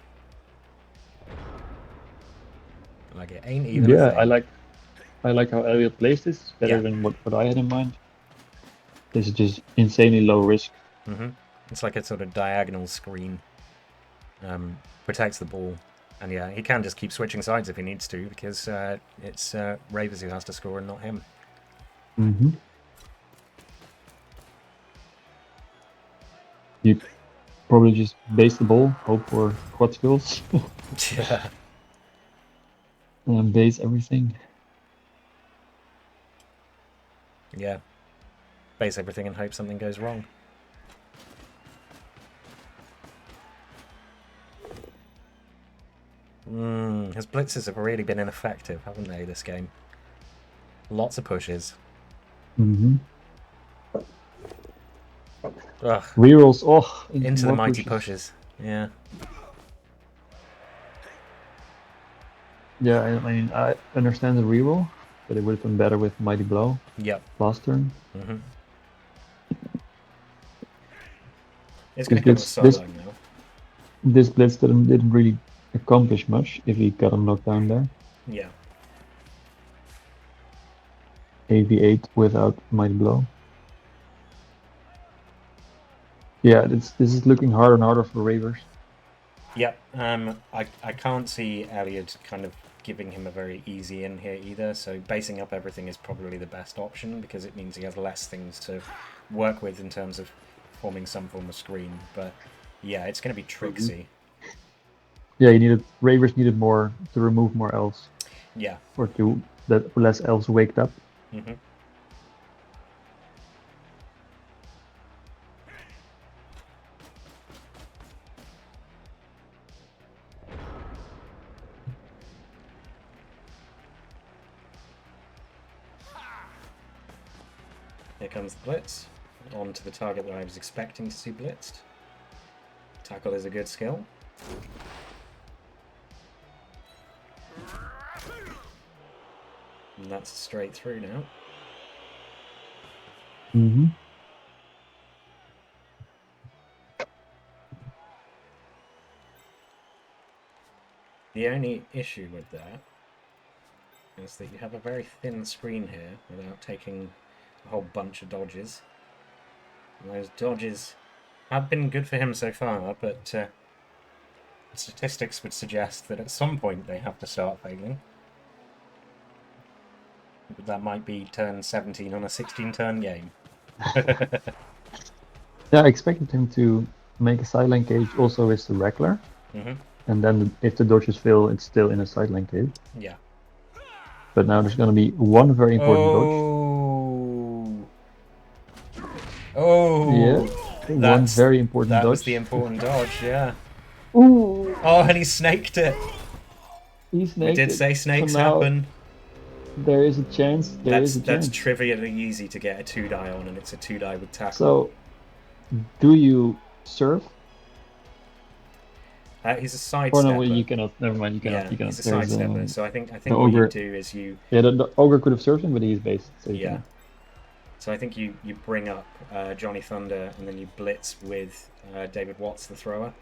Like it ain't even. Yeah, I like how Elyod plays this better than what I had in mind. This is just insanely low risk. It's like a sort of diagonal screen. Protects the ball. And yeah, he can just keep switching sides if he needs to, because it's Ravers who has to score and not him. You probably just base the ball, hope for quad skills, Yeah. and then base everything. Yeah. Base everything and hope something goes wrong. His blitzes have really been ineffective, haven't they, this game? Lots of pushes. Mm-hmm. Ugh. Rerolls, Into the more mighty pushes. Yeah. Yeah, I mean, I understand the reroll, but it would have been better with Mighty Blow Yep. last turn. Mm-hmm. It's going to come to sideline now. This blitz didn't really accomplish much if he got him knocked down there. Yeah. AV8 without Mighty Blow. Yeah, this is looking harder and harder for Ravers. Yep. I can't see Elyod kind of giving him a very easy in here either, so basing up everything is probably the best option because it means he has less things to work with in terms of forming some form of screen. But yeah, it's going to be tricksy. Yeah, Ravers needed more to remove more elves. Yeah. Or to that less elves waked up. Mm-hmm. Here comes the blitz. On to the target that I was expecting to see blitzed. Tackle is a good skill. And that's straight through now. Mm-hmm. The only issue with that is that you have a very thin screen here without taking a whole bunch of dodges. And those dodges have been good for him so far, but statistics would suggest that at some point they have to start failing. But that might be turn 17 on a 16-turn game. Yeah, I expected him to make a sideline cage also with the regular. Mm-hmm. And then if the dodges fail, it's still in a sideline cage. Yeah. But now there's going to be one very important dodge. Oh! Yeah, one very important dodge. That was the important dodge, yeah. Ooh! Oh, and he snaked it! He snaked We did it. say snakes So now happen. There is a chance. That's trivially easy to get a 2-die on, and it's a 2-die with tackle. So, do you serve? He's a side Or stepper. no, you cannot. Never mind. You cannot. Yeah, he's a side stepper. So I think what ogre, you do is you. Yeah, the ogre could have served him, but he's based. So yeah. Can. So I think you bring up Johnny Thunder, and then you blitz with David Watts, the thrower.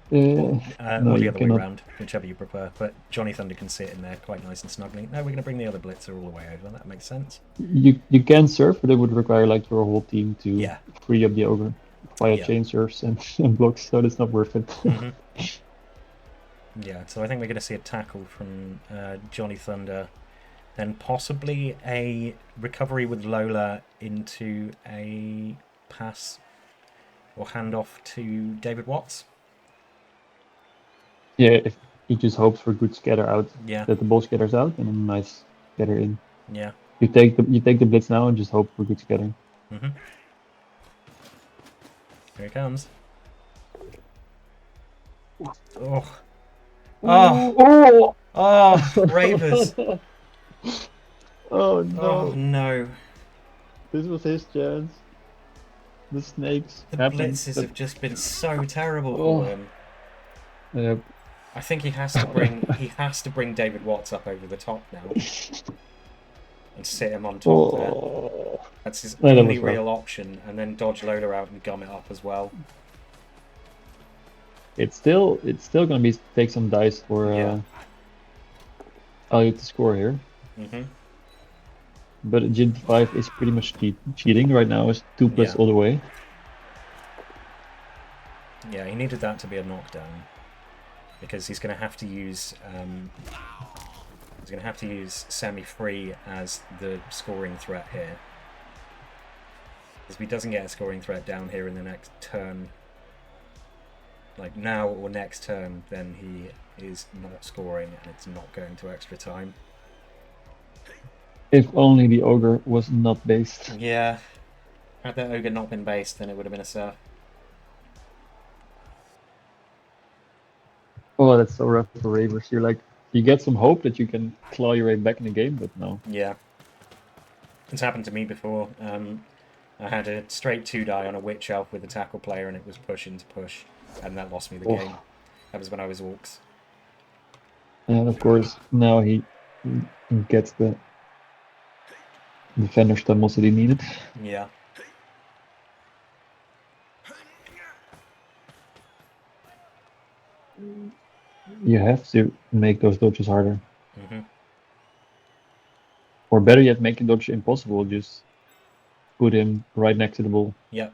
No, or the other way around, whichever you prefer. But Johnny Thunder can sit in there quite nice and snugly. No, we're going to bring the other blitzer all the way over. That makes sense. You can serve, but it would require like your whole team to free up the ogre via chain serves and blocks, so that's not worth it. Mm-hmm. Yeah, so I think we're going to see a tackle from Johnny Thunder, then possibly a recovery with Lola into a pass or handoff to David Watts. Yeah, if he just hopes for good scatter out, that the ball scatters out, and a nice scatter in. Yeah. You take the blitz now and just hope for good scattering. Mm-hmm. Here he comes. Oh. Oh. Oh, Ravers. Oh no. Oh no. This was his chance. The snakes. The blitzes have just been so terrible for him. Yep. I think he has to bring David Watts up over the top now. And sit him on top there. That's his only real option, and then dodge Lola out and gum it up as well. It's still gonna be take some dice for Elyod to score here. Mm-hmm. But Agility 5 is pretty much cheating right now. It's 2+ all the way. Yeah, he needed that to be a knockdown because he's going to have to use semi-free as the scoring threat here. If he doesn't get a scoring threat down here in the next turn, like now or next turn, then he is not scoring and it's not going to extra time. If only the ogre was not based. Yeah. Had that ogre not been based, then it would have been a surf. Oh, that's so rough for Ravers. You're like, you get some hope that you can claw your way back in the game, but no. Yeah. It's happened to me before. I had a straight 2-die on a witch elf with a tackle player, and it was push into push, and that lost me the game. That was when I was orcs. And of course, now he gets the defender stumbles that he needed. Yeah. You have to make those dodges harder. Mm-hmm. Or better yet, make the dodge impossible. Just put him right next to the ball. Yep.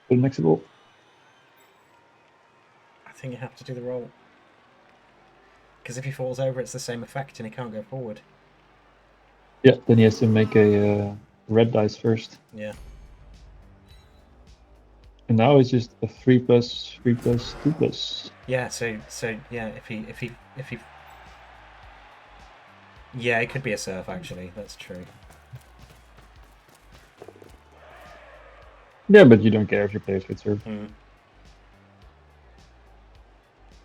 Put him next to the ball. I think you have to do the roll. Because if he falls over, it's the same effect and he can't go forward. Yeah, then he has to make a red dice first. Yeah. And now it's just a 3+, 3+, 2+. Yeah, so yeah, if he yeah, it could be a surf actually, that's true. Yeah, but you don't care if your players get served. Mm.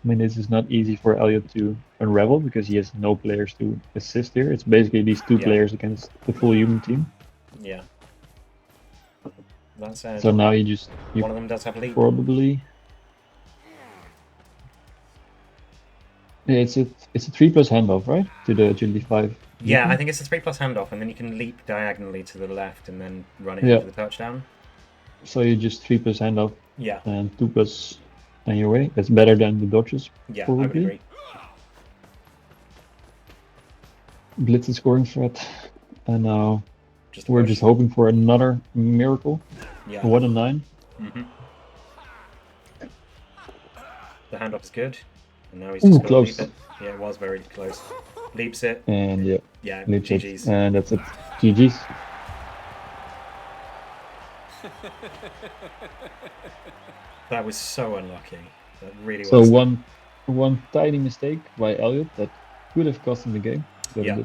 I mean, this is not easy for Elyod to unravel because he has no players to assist here. It's basically these two players against the full human team. Yeah. That's so now you one of them does have leap. Probably. Yeah, it's a 3+ handoff, right? To the agility 5. Yeah, I think it's a 3+ handoff, and then you can leap diagonally to the left and then run it into the touchdown. So you just 3+ handoff. Yeah. And 2+ on your way. That's better than the dodges. Yeah, probably. I would agree. Blitz is scoring threat, and now we're just hoping for another miracle. Yeah. 1 and 9. Mm-hmm. The handoff is good, and now he's just got to leap it. Yeah, it was very close. Leaps it. And yeah. Yeah, leaps GG's. It. And that's it. GG's. That was so unlucky. That really so was. So one tiny mistake by Elyod that could have cost him the game. Yeah.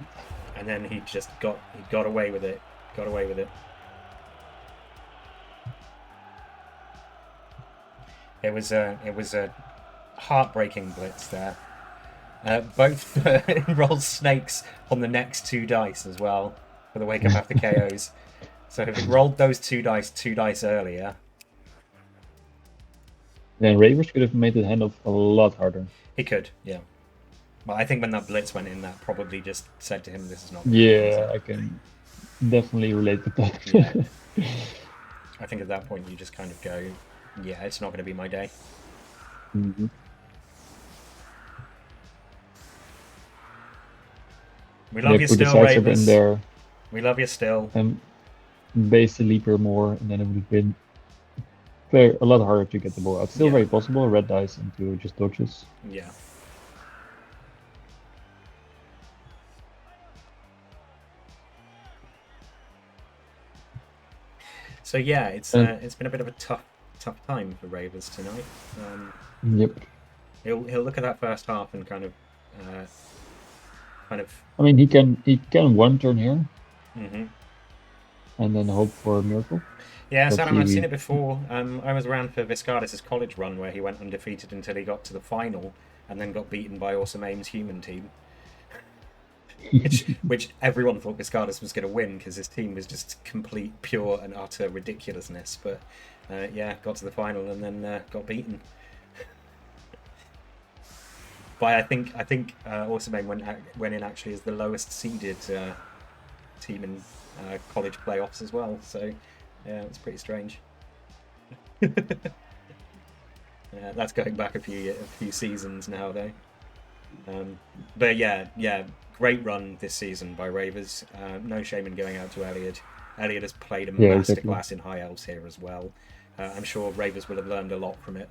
And then he just got away with it. Got away with it. It was a heartbreaking blitz there. Both rolled snakes on the next 2 dice as well for the wake up after KOs. So if he rolled those 2 dice earlier. Then Ravers could have made the handoff a lot harder. He could, yeah. But I think when that blitz went in, that probably just said to him, "This is not." Yeah, I can definitely relate to that. Yeah. I think at that point you just kind of go, "Yeah, it's not going to be my day." Mm-hmm. We love you still, Ravers. We love you still. Base the leaper more, and then it would have been a lot harder to get the ball out. Still very possible. Red dice into just dodges. Yeah. So yeah, it's been a bit of a tough time for Ravers tonight. Yep. He'll look at that first half and kind of. I mean, he can one turn here. Mm-hmm. And then hope for a miracle. Yeah, Sam, I've seen it before. I was around for Viscardis' college run where he went undefeated until he got to the final and then got beaten by Awesome Aim's human team. which everyone thought Viscardis was going to win because his team was just complete, pure and utter ridiculousness. But yeah, got to the final and then got beaten. But I think Awesome Aim went in actually as the lowest seeded team in college playoffs as well. So yeah, it's pretty strange. That's going back a few seasons now, though. But yeah, great run this season by Ravers. No shame in going out to Elyod. Elyod has played a masterclass in High Elves here as well. I'm sure Ravers will have learned a lot from it.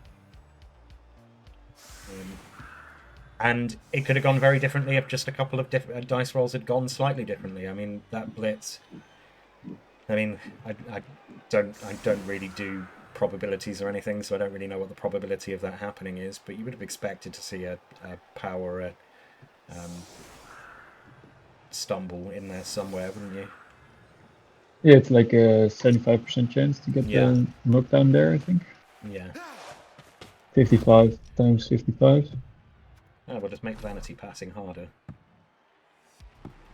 And it could have gone very differently if just a couple of dice rolls had gone slightly differently. I mean, that blitz. I mean, I don't really do probabilities or anything, so I don't really know what the probability of that happening is. But you would have expected to see a power stumble in there somewhere, wouldn't you? Yeah, it's like a 75% chance to get the knockdown there, I think. Yeah. 55 times 55. Oh, we'll just make Vanity passing harder.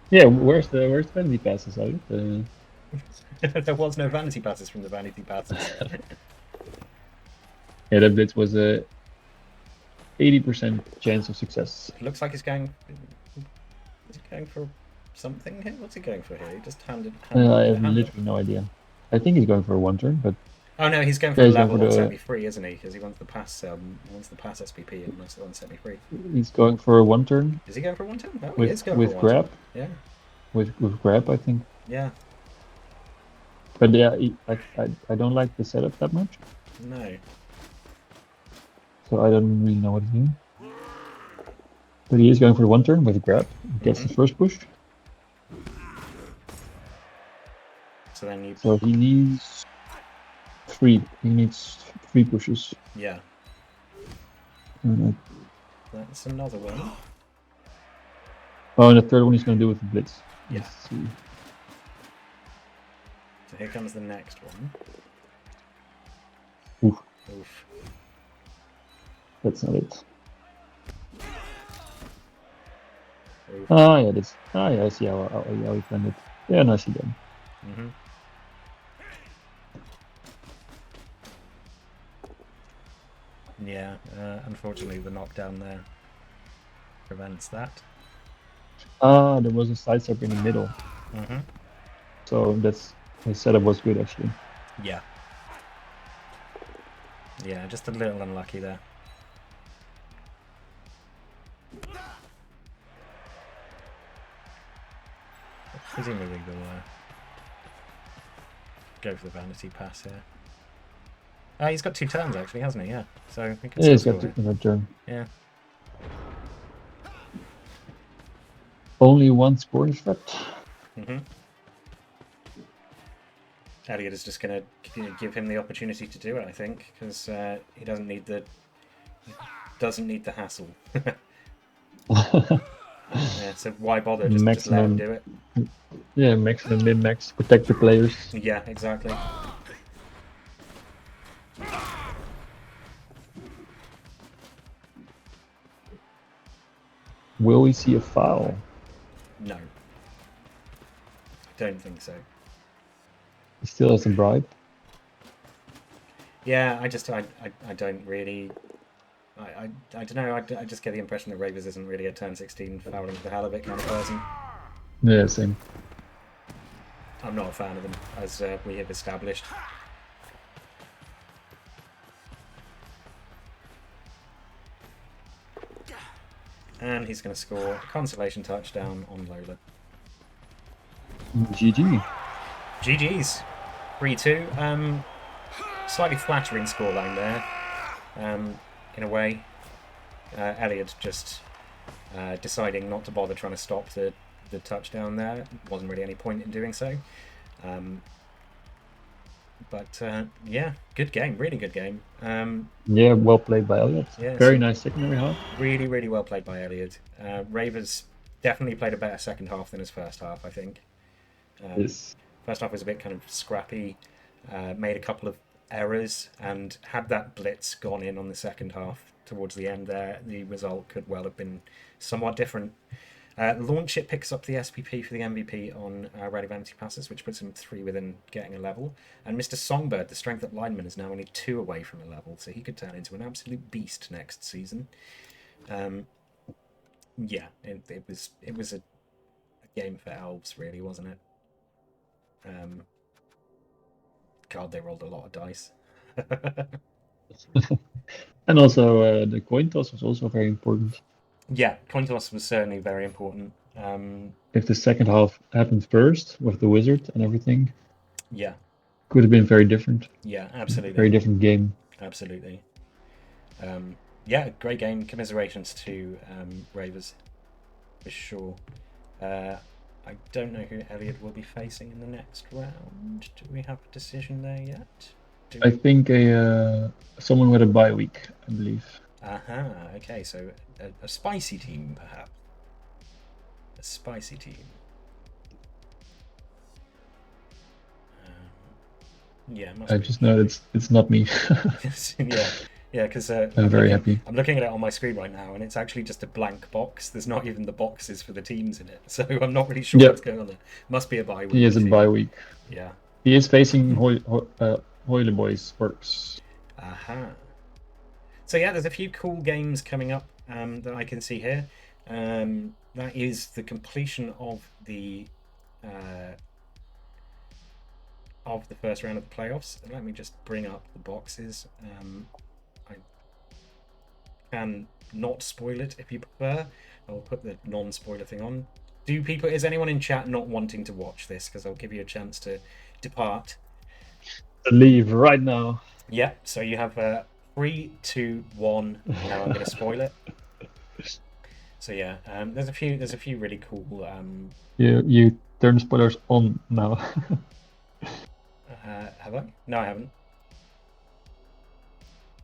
Yeah, where's the Vanity passes out? There was no Vanity passes from the Vanity passes. Yeah, that blitz was a 80% chance of success. It looks like he's going. Is he going for something here? What's he going for here? He just handed I have literally no idea. I think he's going for a one turn, but oh no, he's going for a level on semi-free, isn't he? Because he wants the pass. Wants the pass SPP and wants it on semi-free. He's going for a one turn. Is he going for a one turn? No, he is going with for a grab. Yeah. With grab, I think. Yeah. But yeah, I don't like the setup that much. No. So I don't really know what he's doing. But he is going for one turn with grab. Gets the first push. So then you. So he needs three. He needs 3 pushes. Yeah. That's another one. Oh, and the third one he's going to do with the blitz. Yeah. Let's see. So here comes the next one. Oof. Oof. That's not it. Oof. Ah, yeah, this. Ah, yeah, I see how he planned it. Yeah, nicely done. Mm-hmm. Yeah, unfortunately the knockdown there prevents that. Ah, there was a sidestep in the middle. Mm-hmm. So that's his setup was good actually. Yeah. Yeah, just a little unlucky there. Presumably we'll go for the Vanity pass here. He's got 2 turns actually, hasn't he? Yeah. So he can he's got a turn. Yeah. Only one scoring threat. Mm-hmm. Elyod is just going to give him the opportunity to do it, I think, because he doesn't need the hassle. Yeah, so why bother? Just let him do it. Yeah, maximum, min-max, protect the players. Yeah, exactly. Will we see a foul? No. I don't think so. He still has a bribe. Yeah, I don't really. I don't know. I just get the impression that Ravers isn't really a turn 16 fouling the hell of it kind of person. Yeah, same. I'm not a fan of them, as we have established. And he's going to score a consolation touchdown on Lola. GG. GG's. 3-2. Slightly flattering scoreline there, in a way. Elyod just deciding not to bother trying to stop the touchdown there. Wasn't really any point in doing so. But yeah, good game. Really good game. Yeah, well played by Elyod. Yeah, very nice secondary half. Really, really well played by Elyod. Ravers definitely played a better second half than his first half, I think. Yes. First half was a bit kind of scrappy, made a couple of errors, and had that blitz gone in on the second half towards the end there, the result could well have been somewhat different. Launch it picks up the SPP for the MVP on Rowdy Vanity passes, which puts him 3 within getting a level. And Mr. Songbird, the strength up lineman, is now only 2 away from a level, so he could turn into an absolute beast next season. Yeah, it was a game for Elves, really, wasn't it? God, they rolled a lot of dice. And also the coin toss was also very important. Yeah, coin toss was certainly very important. If the second half happened first with the wizard and everything, yeah, could have been very different. Yeah, absolutely. Very different game. Absolutely. Yeah, great game. Commiserations to Ravers, for sure. I don't know who Elyod will be facing in the next round. Do we have a decision there yet? I think someone with a bye week, I believe. Aha, okay, so a spicy team, perhaps. A spicy team. Yeah, I just know it's not me. yeah, because I'm very happy. I'm looking at it on my screen right now, and it's actually just a blank box. There's not even the boxes for the teams in it, so I'm not really sure what's going on there. Must be a bye week. He is a bye week. Yeah. He is facing Hoyle Boys Works. Aha. So yeah, there's a few cool games coming up that I can see here. That is the completion of the first round of the playoffs. Let me just bring up the boxes. I can not spoil it if you prefer. I'll put the non-spoiler thing on. Is anyone in chat not wanting to watch this? Because I'll give you a chance to depart. Leave right now. Yeah, so you have 3, 2, 1. Now I'm going to spoil it. So yeah, there's a few really cool. You turn spoilers on now. Have I? No, I haven't.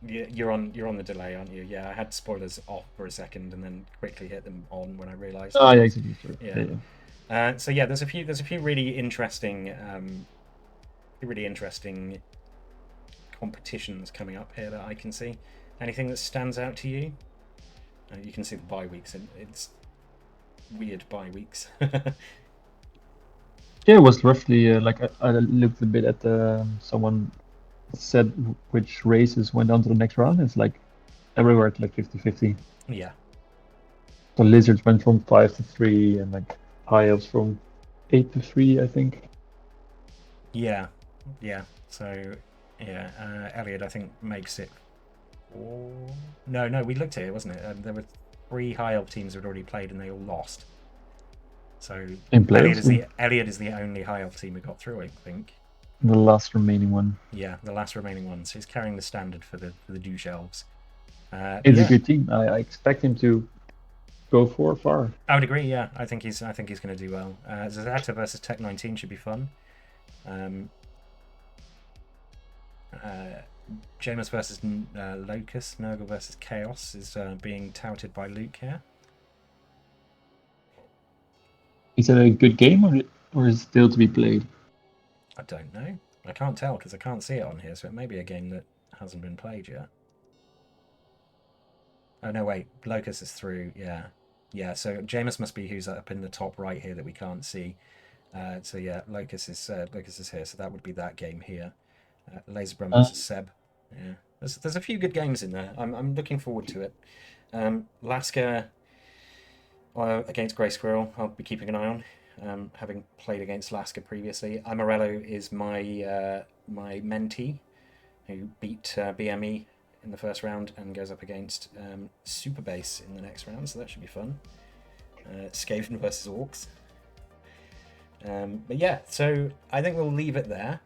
You're on the delay, aren't you? Yeah, I had spoilers off for a second and then quickly hit them on when I realised. Oh yeah, exactly. Yeah. So yeah, there's a few really interesting competitions coming up here that I can see. Anything that stands out to you? You can see the bye weeks, and it's weird bye weeks. Yeah, it was roughly like I looked a bit at someone said which races went on to the next round. It's like everywhere it's like 50-50. Yeah. So Lizards went from 5 to 3, and like High Elves from 8 to 3, I think. Yeah. So yeah, Elyod I think makes it. No, we looked at it, wasn't it? There were 3 High Elf teams that had already played, and they all lost. So Elyod is the only High Elf team we got through, I think. The last remaining one. Yeah, the last remaining one. So he's carrying the standard for the douche elves. It's a good team. I expect him to go far. I would agree. Yeah, I think he's going to do well. Zazata versus Tech 19 should be fun. Jameis versus Locus, Nurgle versus Chaos is being touted by Luke here. Is it a good game or is it still to be played? I don't know. I can't tell because I can't see it on here, so it may be a game that hasn't been played yet. Oh no, wait. Locus is through. Yeah. So Jameis must be who's up in the top right here that we can't see. So yeah, Locus is here. So that would be that game here. Laserbrum versus Seb. Yeah, there's a few good games in there. I'm looking forward to it. Lasker against Grey Squirrel, I'll be keeping an eye on. Having played against Lasker previously, Amarello is my mentee who beat BME in the first round and goes up against Superbase in the next round, so that should be fun. Skaven versus Orcs. But yeah, so I think we'll leave it there,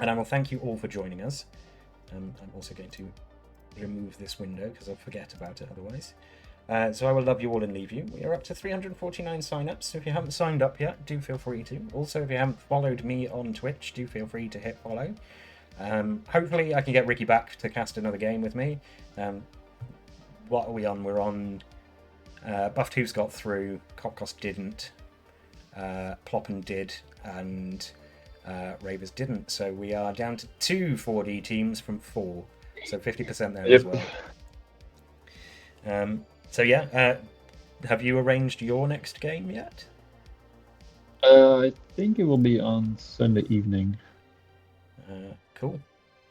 and I will thank you all for joining us. I'm also going to remove this window because I'll forget about it otherwise. So I will love you all and leave you. We are up to 349 sign-ups, so if you haven't signed up yet, do feel free to. Also, if you haven't followed me on Twitch, do feel free to hit follow. Hopefully I can get Ricky back to cast another game with me. What are we on? We're on Buffed Who's got through, Copcost didn't, Ploppen did, and Ravers didn't. So we are down to 2 4D teams from 4. So 50% there as well. So yeah, have you arranged your next game yet? I think it will be on Sunday evening. Cool.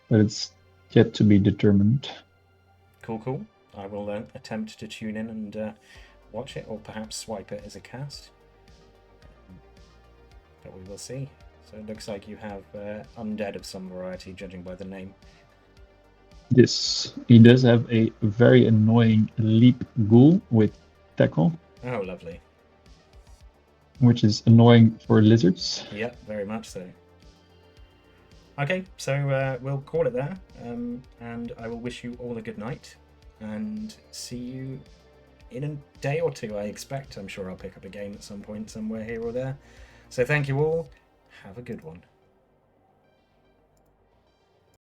But it's yet to be determined. Cool. I will attempt to tune in and watch it, or perhaps swipe it as a cast. But we will see. So it looks like you have undead of some variety, judging by the name. Yes, he does have a very annoying leap ghoul with tackle. Oh, lovely. Which is annoying for lizards. Yeah, very much so. Okay, so we'll call it there, and I will wish you all a good night. and see you in a day or two, I expect. I'm sure I'll pick up a game at some point somewhere here or there. So thank you all. Have a good one.